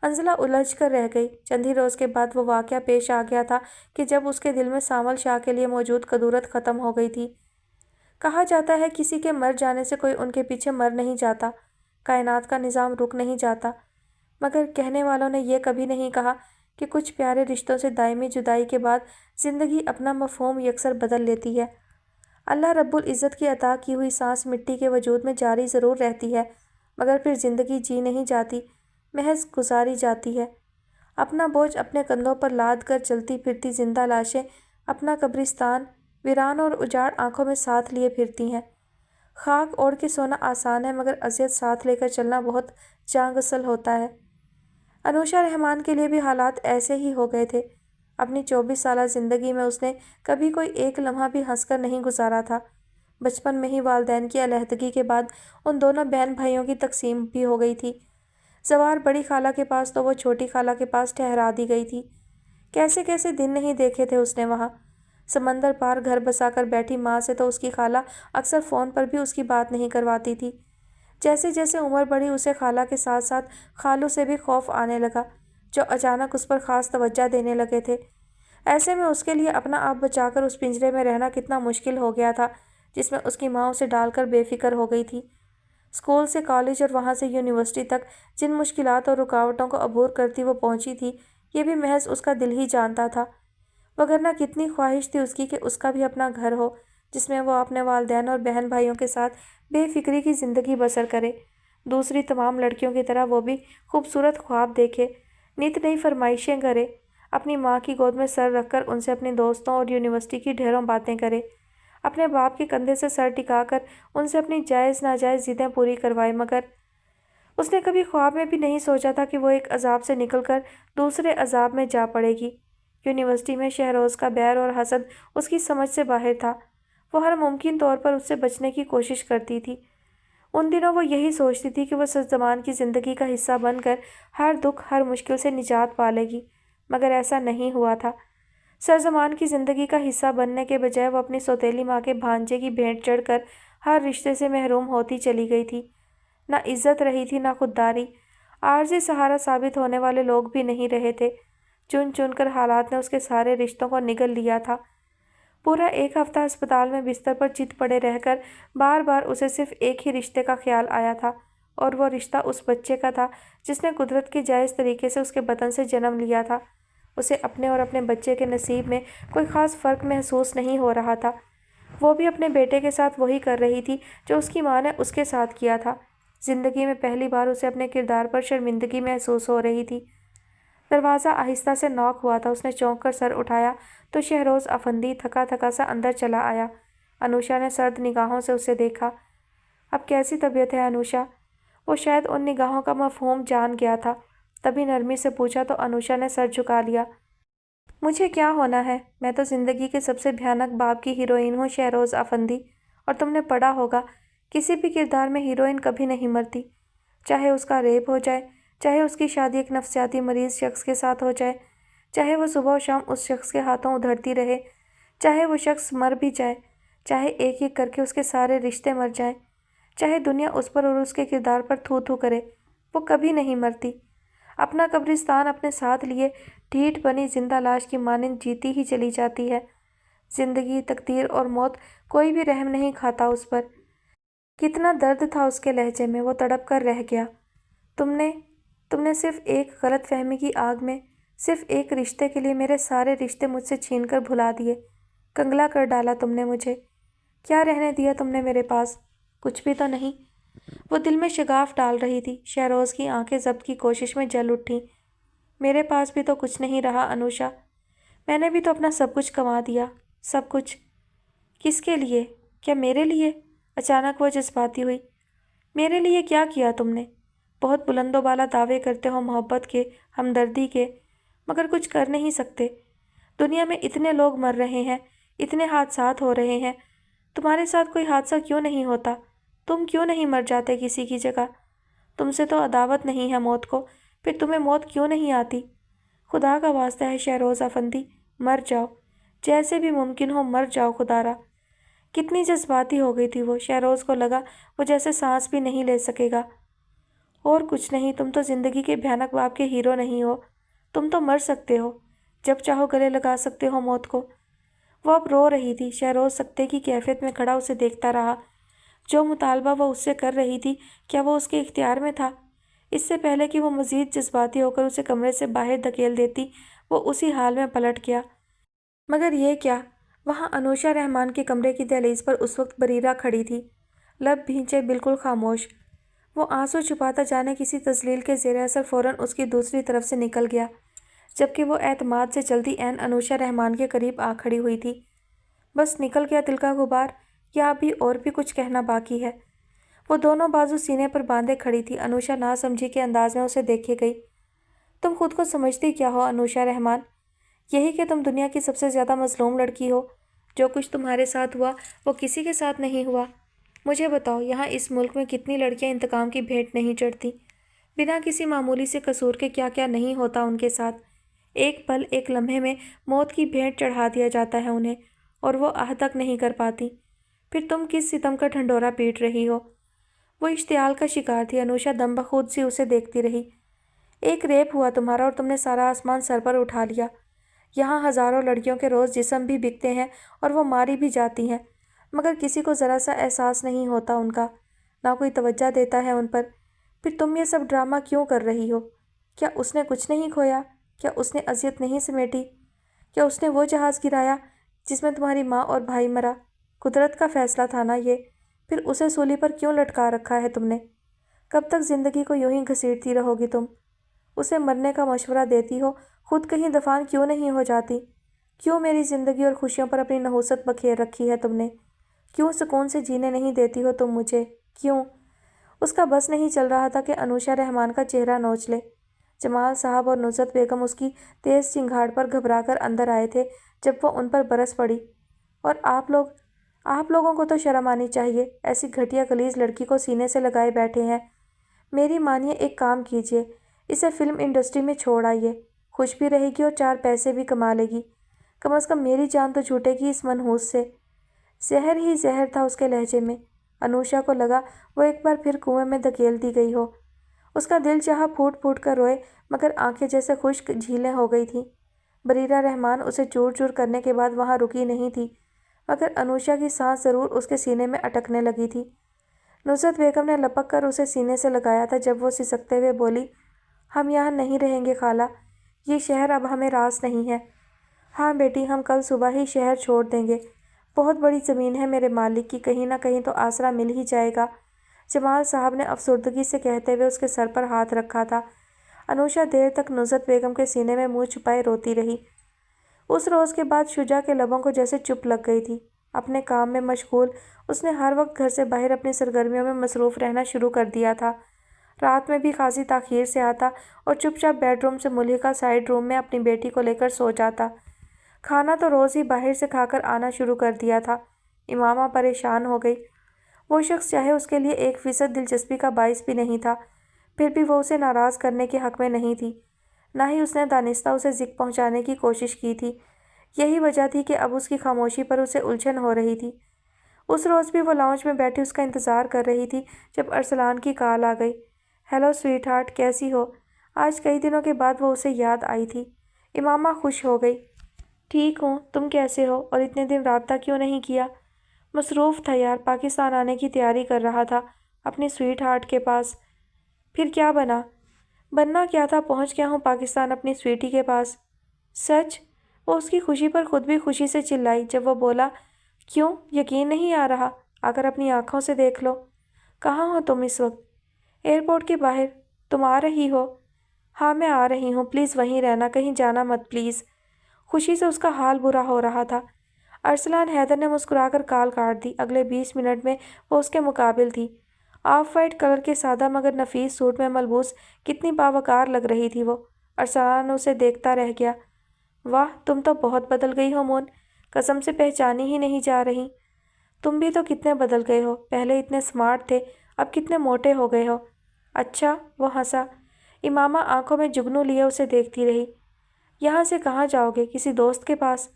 انزلہ الجھ کر رہ گئی۔ چند ہی روز کے بعد وہ واقعہ پیش آ گیا تھا کہ جب اس کے دل میں سانول شاہ کے لیے موجود کدورت ختم ہو گئی تھی۔ کہا جاتا ہے کسی کے مر جانے سے کوئی ان کے پیچھے مر نہیں جاتا، کائنات کا نظام رک نہیں جاتا، مگر کہنے والوں نے یہ کبھی نہیں کہا کہ کچھ پیارے رشتوں سے دائمی جدائی کے بعد زندگی اپنا مفہوم یکسر بدل لیتی ہے۔ اللہ رب العزت کی عطا کی ہوئی سانس مٹی کے وجود میں جاری ضرور رہتی ہے، مگر پھر زندگی جی نہیں جاتی، محض گزاری جاتی ہے۔ اپنا بوجھ اپنے کندھوں پر لاد کر چلتی پھرتی زندہ لاشیں اپنا قبرستان ویران اور اجاڑ آنکھوں میں ساتھ لیے پھرتی ہیں۔ خاک اوڑھ کے سونا آسان ہے، مگر اذیت ساتھ لے کر چلنا بہت جاں گسل ہوتا ہے۔ انوشا رحمان کے لیے بھی حالات ایسے ہی ہو گئے تھے۔ اپنی 24 سالہ زندگی میں اس نے کبھی کوئی ایک لمحہ بھی ہنس کر نہیں گزارا تھا۔ بچپن میں ہی والدین کی علیحدگی کے بعد ان دونوں بہن بھائیوں کی تقسیم بھی ہو گئی تھی۔ زوار بڑی خالہ کے پاس تو وہ چھوٹی خالہ کے پاس ٹھہرا دی گئی تھی۔ کیسے کیسے دن نہیں دیکھے تھے اس نے وہاں۔ سمندر پار گھر بسا کر بیٹھی ماں سے تو اس کی خالہ اکثر فون پر بھی اس کی بات نہیں کرواتی تھی۔ جیسے جیسے عمر بڑھی اسے خالہ کے ساتھ ساتھ خالو سے بھی خوف آنے لگا، جو اچانک اس پر خاص توجہ دینے لگے تھے۔ ایسے میں اس کے لیے اپنا آپ بچا کر اس پنجرے میں رہنا کتنا مشکل ہو گیا تھا جس میں اس کی ماں اسے ڈال کر بے فکر ہو گئی تھی۔ اسکول سے کالج اور وہاں سے یونیورسٹی تک جن مشکلات اور رکاوٹوں کو عبور کرتی وہ پہنچی تھی، یہ بھی محض اس کا دل ہی جانتا تھا، وگرنہ کتنی خواہش تھی اس کی کہ اس کا بھی اپنا گھر ہو جس میں وہ اپنے والدین اور بہن بھائیوں کے ساتھ بے فکری کی زندگی بسر کرے۔ دوسری تمام لڑکیوں کی طرح وہ بھی خوبصورت خواب دیکھے، نت نئی فرمائشیں کرے، اپنی ماں کی گود میں سر رکھ کر ان سے اپنے دوستوں اور یونیورسٹی کی ڈھیروں باتیں کرے، اپنے باپ کے کندھے سے سر ٹکا کر ان سے اپنی جائز ناجائز ضدیں پوری کروائے، مگر اس نے کبھی خواب میں بھی نہیں سوچا تھا کہ وہ ایک عذاب سے نکل کر دوسرے عذاب میں جا پڑے گی۔ یونیورسٹی میں شہروز کا بیر اور حسد اس کی سمجھ سے باہر تھا۔ وہ ہر ممکن طور پر اس سے بچنے کی کوشش کرتی تھی۔ ان دنوں وہ یہی سوچتی تھی کہ وہ سرزمان کی زندگی کا حصہ بن کر ہر دکھ ہر مشکل سے نجات پالے گی، مگر ایسا نہیں ہوا تھا۔ سرزمان کی زندگی کا حصہ بننے کے بجائے وہ اپنی سوتیلی ماں کے بھانجے کی بھینٹ چڑھ کر ہر رشتے سے محروم ہوتی چلی گئی تھی۔ نہ عزت رہی تھی، نہ خودداری۔ عارضی سہارا ثابت ہونے والے لوگ بھی نہیں رہے تھے۔ چن چن کر حالات نے اس کے سارے رشتوں کو نگل لیا تھا۔ پورا ایک ہفتہ اسپتال میں بستر پر چت پڑے رہ کر بار بار اسے صرف ایک ہی رشتے کا خیال آیا تھا، اور وہ رشتہ اس بچے کا تھا جس نے قدرت کے جائز طریقے سے اس کے بدن سے جنم لیا تھا۔ اسے اپنے اور اپنے بچے کے نصیب میں کوئی خاص فرق محسوس نہیں ہو رہا تھا۔ وہ بھی اپنے بیٹے کے ساتھ وہی کر رہی تھی جو اس کی ماں نے اس کے ساتھ کیا تھا۔ زندگی میں پہلی بار اسے اپنے کردار پر شرمندگی محسوس ہو رہی تھی۔ دروازہ آہستہ سے نوک ہوا تھا۔ اس نے چونک کر سر اٹھایا تو شہروز افندی تھکا تھکا سا اندر چلا آیا۔ انوشا نے سرد نگاہوں سے اسے دیکھا۔ اب کیسی طبیعت ہے انوشا؟ وہ شاید ان نگاہوں کا مفہوم جان گیا تھا، تبھی نرمی سے پوچھا تو انوشا نے سر جھکا لیا۔ مجھے کیا ہونا ہے؟ میں تو زندگی کے سب سے بھیانک باب کی ہیروئن ہوں شہروز افندی، اور تم نے پڑھا ہوگا کسی بھی کردار میں ہیروئن کبھی نہیں مرتی، چاہے اس کا ریپ ہو جائے، چاہے اس کی شادی ایک نفسیاتی مریض شخص کے ساتھ ہو جائے، چاہے وہ صبح و شام اس شخص کے ہاتھوں ادھڑتی رہے، چاہے وہ شخص مر بھی جائے، چاہے ایک ایک کر کے اس کے سارے رشتے مر جائیں، چاہے دنیا اس پر اور اس کے کردار پر تھو تھو کرے، وہ کبھی نہیں مرتی۔ اپنا قبرستان اپنے ساتھ لیے ڈھیٹ بنی زندہ لاش کی مانند جیتی ہی چلی جاتی ہے۔ زندگی، تقدیر اور موت کوئی بھی رحم نہیں کھاتا اس پر۔ کتنا درد تھا اس کے لہجے میں، وہ تڑپ کر رہ گیا۔ تم نے صرف ایک غلط فہمی کی آگ میں، صرف ایک رشتے کے لیے میرے سارے رشتے مجھ سے چھین کر بھلا دیے، کنگلا کر ڈالا تم نے مجھے۔ کیا رہنے دیا تم نے میرے پاس؟ کچھ بھی تو نہیں۔ وہ دل میں شگاف ڈال رہی تھی۔ شہروز کی آنکھیں ضبط کی کوشش میں جل اٹھیں۔ میرے پاس بھی تو کچھ نہیں رہا انوشا، میں نے بھی تو اپنا سب کچھ گنوا دیا، سب کچھ۔ کس کے لیے؟ کیا میرے لیے؟ اچانک وہ جذباتی ہوئی۔ میرے لیے کیا کیا تم نے؟ بہت بلند و بالا دعوے کرتے ہو محبت کے، ہمدردی کے، مگر کچھ کر نہیں سکتے۔ دنیا میں اتنے لوگ مر رہے ہیں، اتنے حادثات ہو رہے ہیں، تمہارے ساتھ کوئی حادثہ کیوں نہیں ہوتا؟ تم کیوں نہیں مر جاتے کسی کی جگہ؟ تم سے تو عداوت نہیں ہے موت کو، پھر تمہیں موت کیوں نہیں آتی؟ خدا کا واسطہ ہے شہروز افندی، مر جاؤ، جیسے بھی ممکن ہو مر جاؤ خدا را۔ کتنی جذباتی ہو گئی تھی وہ، شہروز کو لگا وہ جیسے سانس بھی نہیں لے سکے گا۔ اور کچھ نہیں، تم تو زندگی کے بھیانک باپ کے ہیرو نہیں ہو، تم تو مر سکتے ہو، جب چاہو گلے لگا سکتے ہو موت کو۔ وہ اب رو رہی تھی۔ شہروز سکتے کی کیفیت میں کھڑا اسے دیکھتا رہا۔ جو مطالبہ وہ اس سے کر رہی تھی، کیا وہ اس کے اختیار میں تھا؟ اس سے پہلے کہ وہ مزید جذباتی ہو کر اسے کمرے سے باہر دھکیل دیتی، وہ اسی حال میں پلٹ گیا۔ مگر یہ کیا؟ وہاں انوشا رحمان کے کمرے کی دہلیز پر اس وقت بریرہ کھڑی تھی، لب بھینچے، بالکل خاموش۔ وہ آنسو چھپاتا جانے کسی تذلیل کے زیر اثر فوراً اس کی دوسری طرف سے نکل گیا، جبکہ وہ اعتماد سے چلتی عین انوشا رحمان کے قریب آ کھڑی ہوئی تھی۔ بس نکل گیا دل کا غبار، یا ابھی اور بھی کچھ کہنا باقی ہے؟ وہ دونوں بازو سینے پر باندھے کھڑی تھی۔ انوشا ناسمجھی کے انداز میں اسے دیکھے گئی۔ تم خود کو سمجھتی کیا ہو انوشا رحمان؟ یہی کہ تم دنیا کی سب سے زیادہ مظلوم لڑکی ہو؟ جو کچھ تمہارے ساتھ ہوا وہ کسی کے ساتھ نہیں ہوا۔ مجھے بتاؤ، یہاں اس ملک میں کتنی لڑکیاں انتقام کی بھیٹ نہیں چڑھتی؟ بنا کسی معمولی سے قصور کے کیا کیا نہیں ہوتا ان کے ساتھ۔ ایک پل، ایک لمحے میں موت کی بھیٹ چڑھا دیا جاتا ہے انہیں، اور وہ آہ تک نہیں کر پاتی۔ پھر تم کس ستم کا ڈھنڈورا پیٹ رہی ہو؟ وہ اشتعال کا شکار تھی۔ انوشا دم بخود سی اسے دیکھتی رہی۔ ایک ریپ ہوا تمہارا اور تم نے سارا آسمان سر پر اٹھا لیا۔ یہاں ہزاروں لڑکیوں کے روز جسم بھی بکتے ہیں اور وہ ماری بھی جاتی ہیں، مگر کسی کو ذرا سا احساس نہیں ہوتا ان کا، نہ کوئی توجہ دیتا ہے ان پر۔ پھر تم یہ سب ڈرامہ کیوں کر رہی ہو؟ کیا اس نے کچھ نہیں کھویا؟ کیا اس نے اذیت نہیں سمیٹی؟ کیا اس نے وہ جہاز گرایا جس میں تمہاری ماں اور بھائی مرا؟ قدرت کا فیصلہ تھا نا یہ؟ پھر اسے سولی پر کیوں لٹکا رکھا ہے تم نے؟ کب تک زندگی کو یوں ہی گھسیٹتی رہو گی تم؟ اسے مرنے کا مشورہ دیتی ہو، خود کہیں دفان کیوں نہیں ہو جاتی؟ کیوں میری زندگی اور خوشیوں پر اپنی نحوست بکھیر رکھی ہے تم نے؟ کیوں سکون سے جینے نہیں دیتی ہو تم مجھے؟ کیوں؟ اس کا بس نہیں چل رہا تھا کہ انوشا رحمان کا چہرہ نوچ لے۔ جمال صاحب اور نصرت بیگم اس کی تیز چنگھاڑ پر گھبرا کر اندر آئے تھے جب وہ ان پر برس پڑی۔ اور آپ لوگوں کو تو شرم آنی چاہیے، ایسی گھٹیا غلیظ لڑکی کو سینے سے لگائے بیٹھے ہیں۔ میری مانیے، ایک کام کیجیے، اسے فلم انڈسٹری میں چھوڑ آئیے، خوش بھی رہے گی اور 4 پیسے بھی کما لے گی۔ کم از کم میری جان تو چھوٹے گی اس منحوس سے۔ زہر ہی زہر تھا اس کے لہجے میں۔ انوشا کو لگا وہ ایک بار پھر کنویں میں دھکیل دی گئی ہو۔ اس کا دل چاہا پھوٹ پھوٹ کر روئے، مگر آنکھیں جیسے خشک جھیلیں ہو گئی تھیں۔ بریرہ رحمان اسے چور چور کرنے کے بعد وہاں رکی نہیں تھی، مگر انوشا کی سانس ضرور اس کے سینے میں اٹکنے لگی تھی۔ نصرت بیگم نے لپک کر اسے سینے سے لگایا تھا جب وہ سسکتے ہوئے بولی، ہم یہاں نہیں رہیں گے خالہ، یہ شہر اب ہمیں راس نہیں ہے۔ ہاں بیٹی، ہم کل صبح ہی شہر چھوڑ دیں گے۔ بہت بڑی زمین ہے میرے مالک کی، کہیں نہ کہیں تو آسرا مل ہی جائے گا۔ جمال صاحب نے افسردگی سے کہتے ہوئے اس کے سر پر ہاتھ رکھا تھا۔ انوشا دیر تک نصرت بیگم کے سینے میں منہ چھپائے روتی رہی۔ اس روز کے بعد شجا کے لبوں کو جیسے چپ لگ گئی تھی۔ اپنے کام میں مشغول، اس نے ہر وقت گھر سے باہر اپنی سرگرمیوں میں مصروف رہنا شروع کر دیا تھا۔ رات میں بھی خاصی تاخیر سے آتا اور چپ چاپ بیڈ روم سے ملحقہ سائیڈ روم میں اپنی بیٹی کو لے کر سو جاتا۔ کھانا تو روز ہی باہر سے کھا کر آنا شروع کر دیا تھا۔ امامہ پریشان ہو گئی۔ وہ شخص چاہے اس کے لیے 1% دلچسپی کا باعث بھی نہیں تھا، پھر بھی وہ اسے ناراض کرنے کے حق میں نہیں تھی، نہ ہی اس نے دانستہ اسے ذک پہنچانے کی کوشش کی تھی۔ یہی وجہ تھی کہ اب اس کی خاموشی پر اسے الجھن ہو رہی تھی۔ اس روز بھی وہ لاؤنج میں بیٹھی اس کا انتظار کر رہی تھی جب ارسلان کی کال آ گئی۔ ہیلو سویٹ ہارٹ، کیسی ہو؟ آج کئی دنوں کے بعد وہ اسے یاد آئی تھی۔ امامہ خوش ہو گئی۔ ٹھیک ہوں، تم کیسے ہو؟ اور اتنے دن رابطہ کیوں نہیں کیا؟ مصروف تھا یار، پاکستان آنے کی تیاری کر رہا تھا اپنی سویٹ ہارٹ کے پاس۔ پھر کیا بنا؟ بننا کیا تھا، پہنچ گیا ہوں پاکستان اپنی سویٹی کے پاس۔ سچ؟ وہ اس کی خوشی پر خود بھی خوشی سے چلائی جب وہ بولا، کیوں یقین نہیں آ رہا؟ آ کر اپنی آنکھوں سے دیکھ لو۔ کہاں ہو تم اس وقت؟ ایئرپورٹ کے باہر۔ تم آ رہی ہو؟ ہاں میں آ رہی ہوں، پلیز وہیں رہنا، کہیں جانا مت پلیز۔ خوشی سے اس کا حال برا ہو رہا تھا۔ ارسلان حیدر نے مسکرا کر کال کاٹ دی۔ اگلے 20 منٹ میں وہ اس کے مقابل تھی۔ آف وائٹ کلر کے سادہ مگر نفیس سوٹ میں ملبوس کتنی باوقار لگ رہی تھی وہ۔ ارسلان اسے دیکھتا رہ گیا۔ واہ، تم تو بہت بدل گئی ہو مون، قسم سے پہچانی ہی نہیں جا رہی۔ تم بھی تو کتنے بدل گئے ہو، پہلے اتنے سمارٹ تھے، اب کتنے موٹے ہو گئے ہو۔ اچھا، وہ ہنسا۔ امامہ آنکھوں میں جگنو لیے اسے دیکھتی رہی۔ یہاں سے کہاں جاؤ گے، کسی دوست کے پاس؟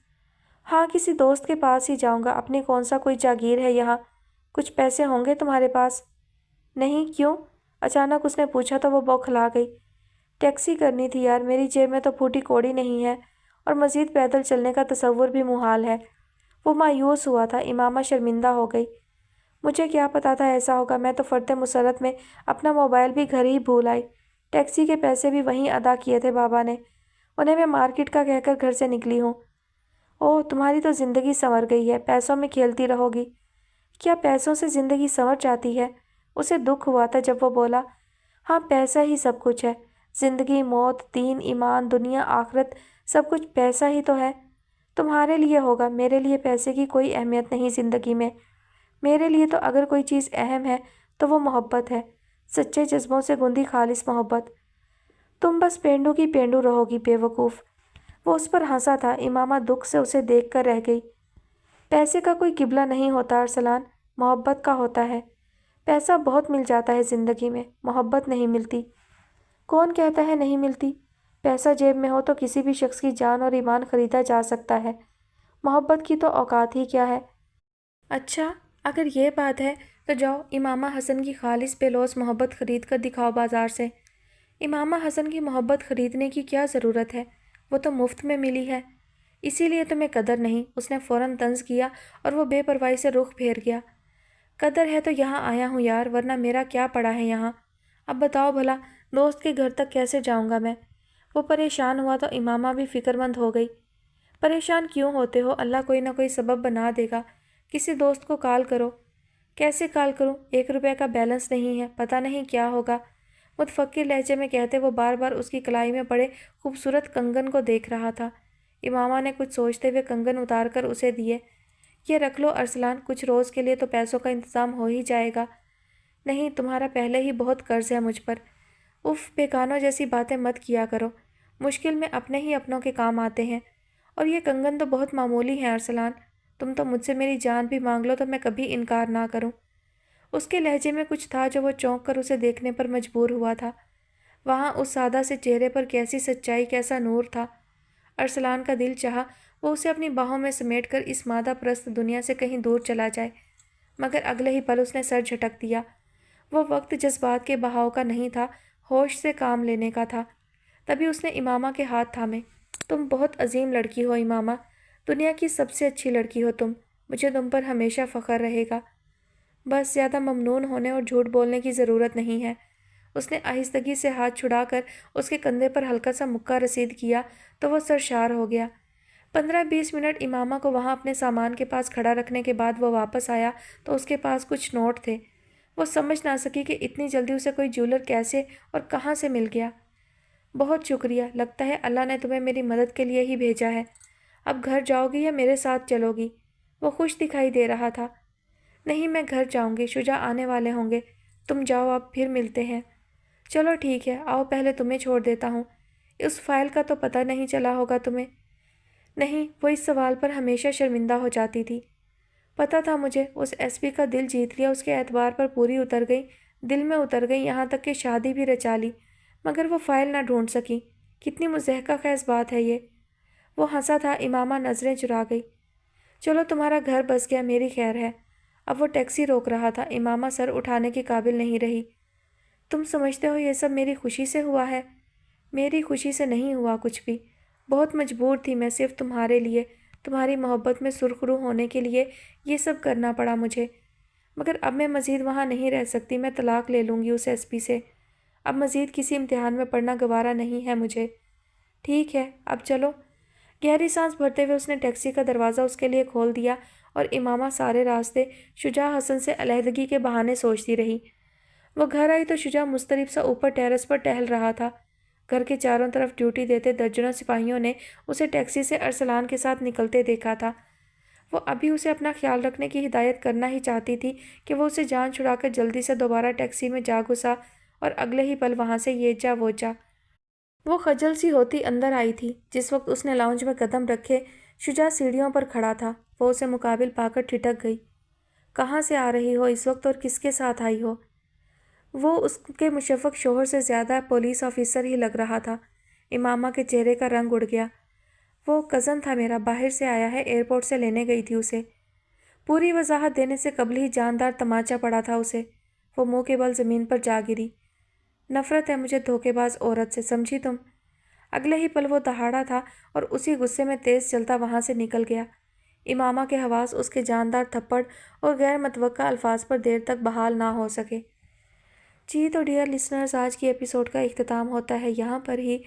ہاں، کسی دوست کے پاس ہی جاؤں گا، اپنی کون سا کوئی جاگیر ہے یہاں۔ کچھ پیسے ہوں گے تمہارے پاس؟ نہیں، کیوں؟ اچانک اس نے پوچھا تو وہ بوکھلا گئی۔ ٹیکسی کرنی تھی یار، میری جیب میں تو پھوٹی کوڑی نہیں ہے، اور مزید پیدل چلنے کا تصور بھی محال ہے۔ وہ مایوس ہوا تھا۔ امامہ شرمندہ ہو گئی۔ مجھے کیا پتا تھا ایسا ہوگا، میں تو فرط مسرت میں اپنا موبائل بھی گھر ہی بھول آئی۔ ٹیکسی کے پیسے بھی وہیں ادا کیے تھے بابا نے، انہیں میں مارکیٹ کا کہہ کر گھر سے نکلی ہوں۔ اوہ، تمہاری تو زندگی سنور گئی ہے، پیسوں میں کھیلتی رہو گی۔ کیا پیسوں سے زندگی سنور جاتی ہے؟ اسے دکھ ہوا تھا جب وہ بولا، ہاں، پیسہ ہی سب کچھ ہے، زندگی، موت، دین، ایمان، دنیا، آخرت، سب کچھ پیسہ ہی تو ہے۔ تمہارے لیے ہوگا، میرے لیے پیسے کی کوئی اہمیت نہیں زندگی میں۔ میرے لیے تو اگر کوئی چیز اہم ہے تو وہ محبت ہے، سچے جذبوں سے گندی خالص محبت۔ تم بس پینڈو کی پینڈو رہو گی، بے وقوف۔ وہ اس پر ہنسا تھا۔ امامہ دکھ سے اسے دیکھ کر رہ گئی۔ پیسے کا کوئی قبلہ نہیں ہوتا ارسلان، محبت کا ہوتا ہے۔ پیسہ بہت مل جاتا ہے زندگی میں، محبت نہیں ملتی۔ کون کہتا ہے نہیں ملتی؟ پیسہ جیب میں ہو تو کسی بھی شخص کی جان اور ایمان خریدا جا سکتا ہے، محبت کی تو اوقات ہی کیا ہے۔ اچھا، اگر یہ بات ہے تو جاؤ امامہ حسن کی خالص بے لوث محبت خرید کر دکھاؤ بازار سے۔ امامہ حسن کی محبت خریدنے کی کیا ضرورت ہے، وہ تو مفت میں ملی ہے، اسی لیے تمہیں قدر نہیں۔ اس نے فوراً طنز کیا اور وہ بے پرواہی سے رخ پھیر گیا۔ قدر ہے تو یہاں آیا ہوں یار، ورنہ میرا کیا پڑا ہے یہاں؟ اب بتاؤ بھلا، دوست کے گھر تک کیسے جاؤں گا میں؟ وہ پریشان ہوا تو امامہ بھی فکر مند ہو گئی۔ پریشان کیوں ہوتے ہو، اللہ کوئی نہ کوئی سبب بنا دے گا، کسی دوست کو کال کرو۔ کیسے کال کروں، 1 روپے کا بیلنس نہیں ہے، پتہ نہیں کیا ہوگا، متفکر لہجے میں کہتے وہ بار بار اس کی کلائی میں پڑے خوبصورت کنگن کو دیکھ رہا تھا۔ امامہ نے کچھ سوچتے ہوئے کنگن اتار کر اسے دیے۔ یہ رکھ لو ارسلان، کچھ روز کے لیے تو پیسوں کا انتظام ہو ہی جائے گا۔ نہیں، تمہارا پہلے ہی بہت قرض ہے مجھ پر۔ اف، بیگانوں جیسی باتیں مت کیا کرو، مشکل میں اپنے ہی اپنوں کے کام آتے ہیں، اور یہ کنگن تو بہت معمولی ہیں ارسلان، تم تو مجھ سے میری جان بھی مانگ لو تو میں کبھی انکار نہ کروں۔ اس کے لہجے میں کچھ تھا جو وہ چونک کر اسے دیکھنے پر مجبور ہوا تھا۔ وہاں اس سادہ سے چہرے پر کیسی سچائی، کیسا نور تھا۔ ارسلان کا دل چاہا وہ اسے اپنی باہوں میں سمیٹ کر اس مادہ پرست دنیا سے کہیں دور چلا جائے، مگر اگلے ہی پل اس نے سر جھٹک دیا۔ وہ وقت جذبات کے بہاؤ کا نہیں تھا، ہوش سے کام لینے کا تھا۔ تبھی اس نے امامہ کے ہاتھ تھامے۔ تم بہت عظیم لڑکی ہو امامہ، دنیا کی سب سے اچھی لڑکی ہو تم، مجھے تم پر ہمیشہ فخر رہے گا۔ بس زیادہ ممنون ہونے اور جھوٹ بولنے کی ضرورت نہیں ہے۔ اس نے آہستگی سے ہاتھ چھڑا کر اس کے کندھے پر ہلکا سا مکہ رسید کیا تو وہ سرشار ہو گیا۔ 15-20 منٹ امامہ کو وہاں اپنے سامان کے پاس کھڑا رکھنے کے بعد وہ واپس آیا تو اس کے پاس کچھ نوٹ تھے۔ وہ سمجھ نہ سکی کہ اتنی جلدی اسے کوئی جیولر کیسے اور کہاں سے مل گیا۔ بہت شکریہ، لگتا ہے اللہ نے تمہیں میری مدد کے لیے ہی بھیجا ہے۔ اب گھر جاؤ گی یا میرے ساتھ چلو گی؟ وہ خوش دکھائی دے رہا تھا۔ نہیں، میں گھر جاؤں گی، شجاع آنے والے ہوں گے، تم جاؤ، اب پھر ملتے ہیں۔ چلو ٹھیک ہے، آؤ پہلے تمہیں چھوڑ دیتا ہوں۔ اس فائل کا تو پتہ نہیں چلا ہوگا تمہیں؟ نہیں، وہ اس سوال پر ہمیشہ شرمندہ ہو جاتی تھی۔ پتہ تھا مجھے، اس ایس پی کا دل جیت لیا، اس کے اعتبار پر پوری اتر گئی، دل میں اتر گئی، یہاں تک کہ شادی بھی رچا لی، مگر وہ فائل نہ ڈھونڈ سکی۔ کتنی مضحکہ خیز بات ہے یہ۔ وہ ہنسا تھا۔ امامہ نظریں چرا گئی۔ چلو تمہارا گھر بس گیا، میری خیر ہے۔ اب وہ ٹیکسی روک رہا تھا۔ امامہ سر اٹھانے کے قابل نہیں رہی۔ تم سمجھتے ہو یہ سب میری خوشی سے ہوا ہے؟ میری خوشی سے نہیں ہوا کچھ بھی، بہت مجبور تھی میں، صرف تمہارے لیے، تمہاری محبت میں سرخرو ہونے کے لیے یہ سب کرنا پڑا مجھے۔ مگر اب میں مزید وہاں نہیں رہ سکتی، میں طلاق لے لوں گی اس ایس پی سے۔ اب مزید کسی امتحان میں پڑھنا گوارا نہیں ہے مجھے۔ ٹھیک ہے، اب چلو۔ گہری سانس بھرتے ہوئے اس نے ٹیکسی کا دروازہ اس کے لیے کھول دیا اور امامہ سارے راستے شجاع حسن سے علیحدگی کے بہانے سوچتی رہی۔ وہ گھر آئی تو شجاع مضطرب سا اوپر ٹیرس پر ٹہل رہا تھا۔ گھر کے چاروں طرف ڈیوٹی دیتے درجنوں سپاہیوں نے اسے ٹیکسی سے ارسلان کے ساتھ نکلتے دیکھا تھا۔ وہ ابھی اسے اپنا خیال رکھنے کی ہدایت کرنا ہی چاہتی تھی کہ وہ اسے جان چھڑا کر جلدی سے دوبارہ ٹیکسی میں جا گھسا اور اگلے ہی پل وہاں سے یہ جا وہ جا۔ وہ خجل سی ہوتی اندر آئی تھی۔ جس وقت اس نے لاؤنج میں قدم رکھے شجاع سیڑھیوں پر کھڑا تھا، وہ اسے مقابل پا کر ٹھٹک گئی۔ کہاں سے آ رہی ہو اس وقت اور کس کے ساتھ آئی ہو؟ وہ اس کے مشفق شوہر سے زیادہ پولیس آفیسر ہی لگ رہا تھا۔ امامہ کے چہرے کا رنگ اڑ گیا۔ وہ کزن تھا میرا، باہر سے آیا ہے، ایئرپورٹ سے لینے گئی تھی اسے۔ پوری وضاحت دینے سے قبل ہی جاندار تماچا پڑا تھا اسے۔ وہ منہ کے بل زمین پر جا گری۔ نفرت ہے مجھے دھوکے باز عورت سے، سمجھی تم؟ اگلے ہی پل وہ دہاڑا تھا اور اسی غصے میں تیز چلتا وہاں سے نکل گیا۔ امامہ کے حواس اس کے جاندار تھپڑ اور غیر متوقع الفاظ پر دیر تک بحال نہ ہو سکے۔ جی تو ڈیئر لسنرز، آج کی ایپیسوڈ کا اختتام ہوتا ہے یہاں پر ہی،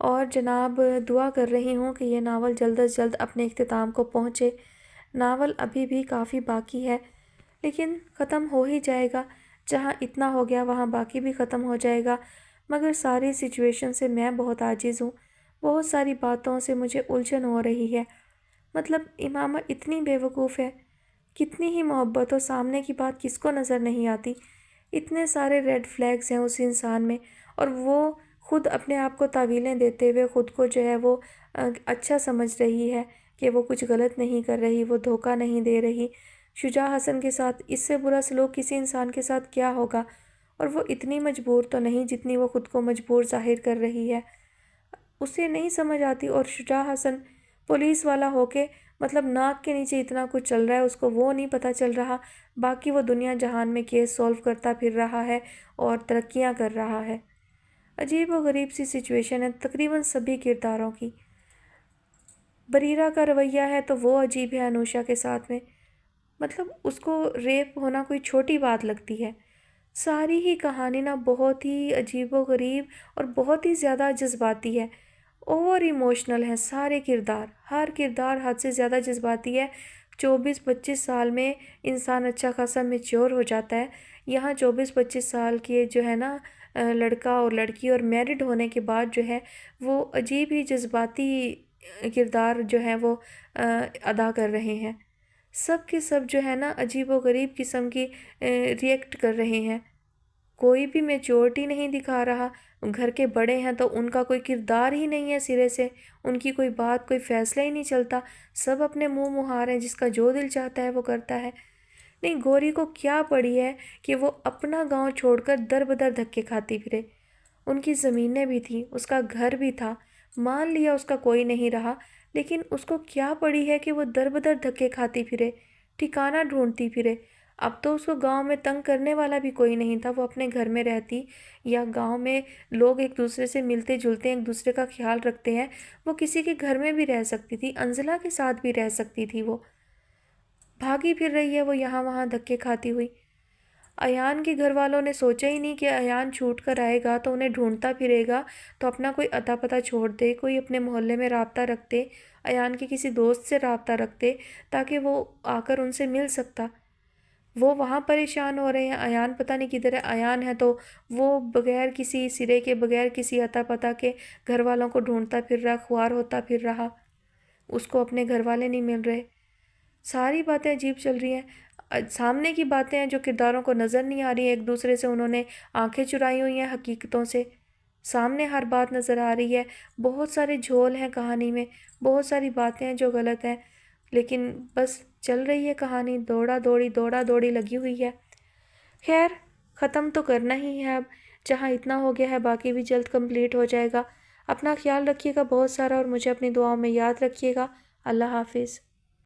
اور جناب دعا کر رہی ہوں کہ یہ ناول جلد از جلد اپنے اختتام کو پہنچے۔ ناول ابھی بھی کافی باقی ہے لیکن ختم ہو ہی جائے گا۔ جہاں اتنا ہو گیا وہاں باقی بھی ختم ہو جائے گا، مگر ساری سچویشن سے میں بہت عاجز ہوں۔ بہت ساری باتوں سے مجھے الجھن ہو رہی ہے۔ مطلب امامہ اتنی بے وقوف ہے، کتنی ہی محبت ہو، سامنے کی بات کس کو نظر نہیں آتی؟ اتنے سارے ریڈ فلیگز ہیں اس انسان میں، اور وہ خود اپنے آپ کو تعویلیں دیتے ہوئے خود کو جو ہے وہ اچھا سمجھ رہی ہے کہ وہ کچھ غلط نہیں کر رہی، وہ دھوکہ نہیں دے رہی۔ شجاع حسن کے ساتھ اس سے برا سلوک کسی انسان کے ساتھ کیا ہوگا؟ اور وہ اتنی مجبور تو نہیں جتنی وہ خود کو مجبور ظاہر کر رہی ہے۔ اسے نہیں سمجھ آتی، اور شجاع حسن پولیس والا ہو کے مطلب ناک کے نیچے اتنا کچھ چل رہا ہے، اس کو وہ نہیں پتہ چل رہا، باقی وہ دنیا جہان میں کیس سولو کرتا پھر رہا ہے اور ترقیاں کر رہا ہے۔ عجیب و غریب سی سچویشن ہے تقریباً سبھی کرداروں کی۔ بریرہ کا رویہ ہے تو وہ عجیب ہے انوشا کے ساتھ میں، مطلب اس کو ریپ ہونا کوئی چھوٹی بات لگتی ہے۔ ساری ہی کہانی نا بہت ہی عجیب و غریب اور بہت ہی زیادہ جذباتی ہے، اوور ایموشنل ہیں سارے کردار، ہر کردار حد سے زیادہ جذباتی ہے۔ 24-25 سال میں انسان اچھا خاصا میچور ہو جاتا ہے، یہاں 24-25 سال کے جو ہے نا لڑکا اور لڑکی اور میرڈ ہونے کے بعد جو ہے وہ عجیب ہی جذباتی کردار جو ہے وہ ادا کر رہے ہیں۔ سب کے سب جو ہے نا عجیب و غریب قسم کی ریئیکٹ کر رہے ہیں، کوئی بھی میچورٹی نہیں دکھا رہا۔ گھر کے بڑے ہیں تو ان کا کوئی کردار ہی نہیں ہے سرے سے، ان کی کوئی بات کوئی فیصلہ ہی نہیں چلتا، سب اپنے منہ مہار ہیں، جس کا جو دل چاہتا ہے وہ کرتا ہے۔ نہیں، گوری کو کیا پڑی ہے کہ وہ اپنا گاؤں چھوڑ کر در بدر دھکے کھاتی پھرے؟ ان کی زمینیں بھی تھیں، اس کا گھر بھی تھا، مان لیا اس کا کوئی نہیں رہا، لیکن اس کو کیا پڑی ہے کہ وہ در بدر دھکے کھاتی پھرے، ٹھکانہ ڈھونڈتی پھرے؟ اب تو اس کو گاؤں میں تنگ کرنے والا بھی کوئی نہیں تھا، وہ اپنے گھر میں رہتی، یا گاؤں میں لوگ ایک دوسرے سے ملتے جلتے ہیں، ایک دوسرے کا خیال رکھتے ہیں، وہ کسی کے گھر میں بھی رہ سکتی تھی، انزلہ کے ساتھ بھی رہ سکتی تھی۔ وہ بھاگی پھر رہی ہے، وہ یہاں وہاں دھکے کھاتی ہوئی۔ ایان کے گھر والوں نے سوچا ہی نہیں کہ ایان چھوٹ کر آئے گا تو انہیں ڈھونڈتا پھرے گا، تو اپنا کوئی اتا پتہ چھوڑ دے، کوئی اپنے محلے میں رابطہ رکھتے، ایان کے کسی دوست سے رابطہ رکھتے تاکہ وہ آ کر ان سے مل سکتا۔ وہ وہاں پریشان ہو رہے ہیں، ایان پتہ نہیں کدھر ہے۔ ایان ہے تو وہ بغیر کسی سرے کے، بغیر کسی اتا پتہ کے گھر والوں کو ڈھونڈتا پھر رہا، خوار ہوتا پھر رہا، اس کو اپنے گھر والے نہیں مل رہے۔ ساری باتیں عجیب چل رہی ہیں، سامنے کی باتیں ہیں جو کرداروں کو نظر نہیں آ رہی ہیں، ایک دوسرے سے انہوں نے آنکھیں چرائی ہوئی ہیں حقیقتوں سے، سامنے ہر بات نظر آ رہی ہے، بہت سارے جھول ہیں کہانی میں، بہت ساری باتیں ہیں جو غلط ہیں، لیکن بس چل رہی ہے کہانی، دوڑا دوڑی لگی ہوئی ہے۔ خیر، ختم تو کرنا ہی ہے اب، جہاں اتنا ہو گیا ہے باقی بھی جلد کمپلیٹ ہو جائے گا۔ اپنا خیال رکھیے گا بہت سارا، اور مجھے اپنی دعاؤں میں یاد رکھیے گا۔ اللہ حافظ۔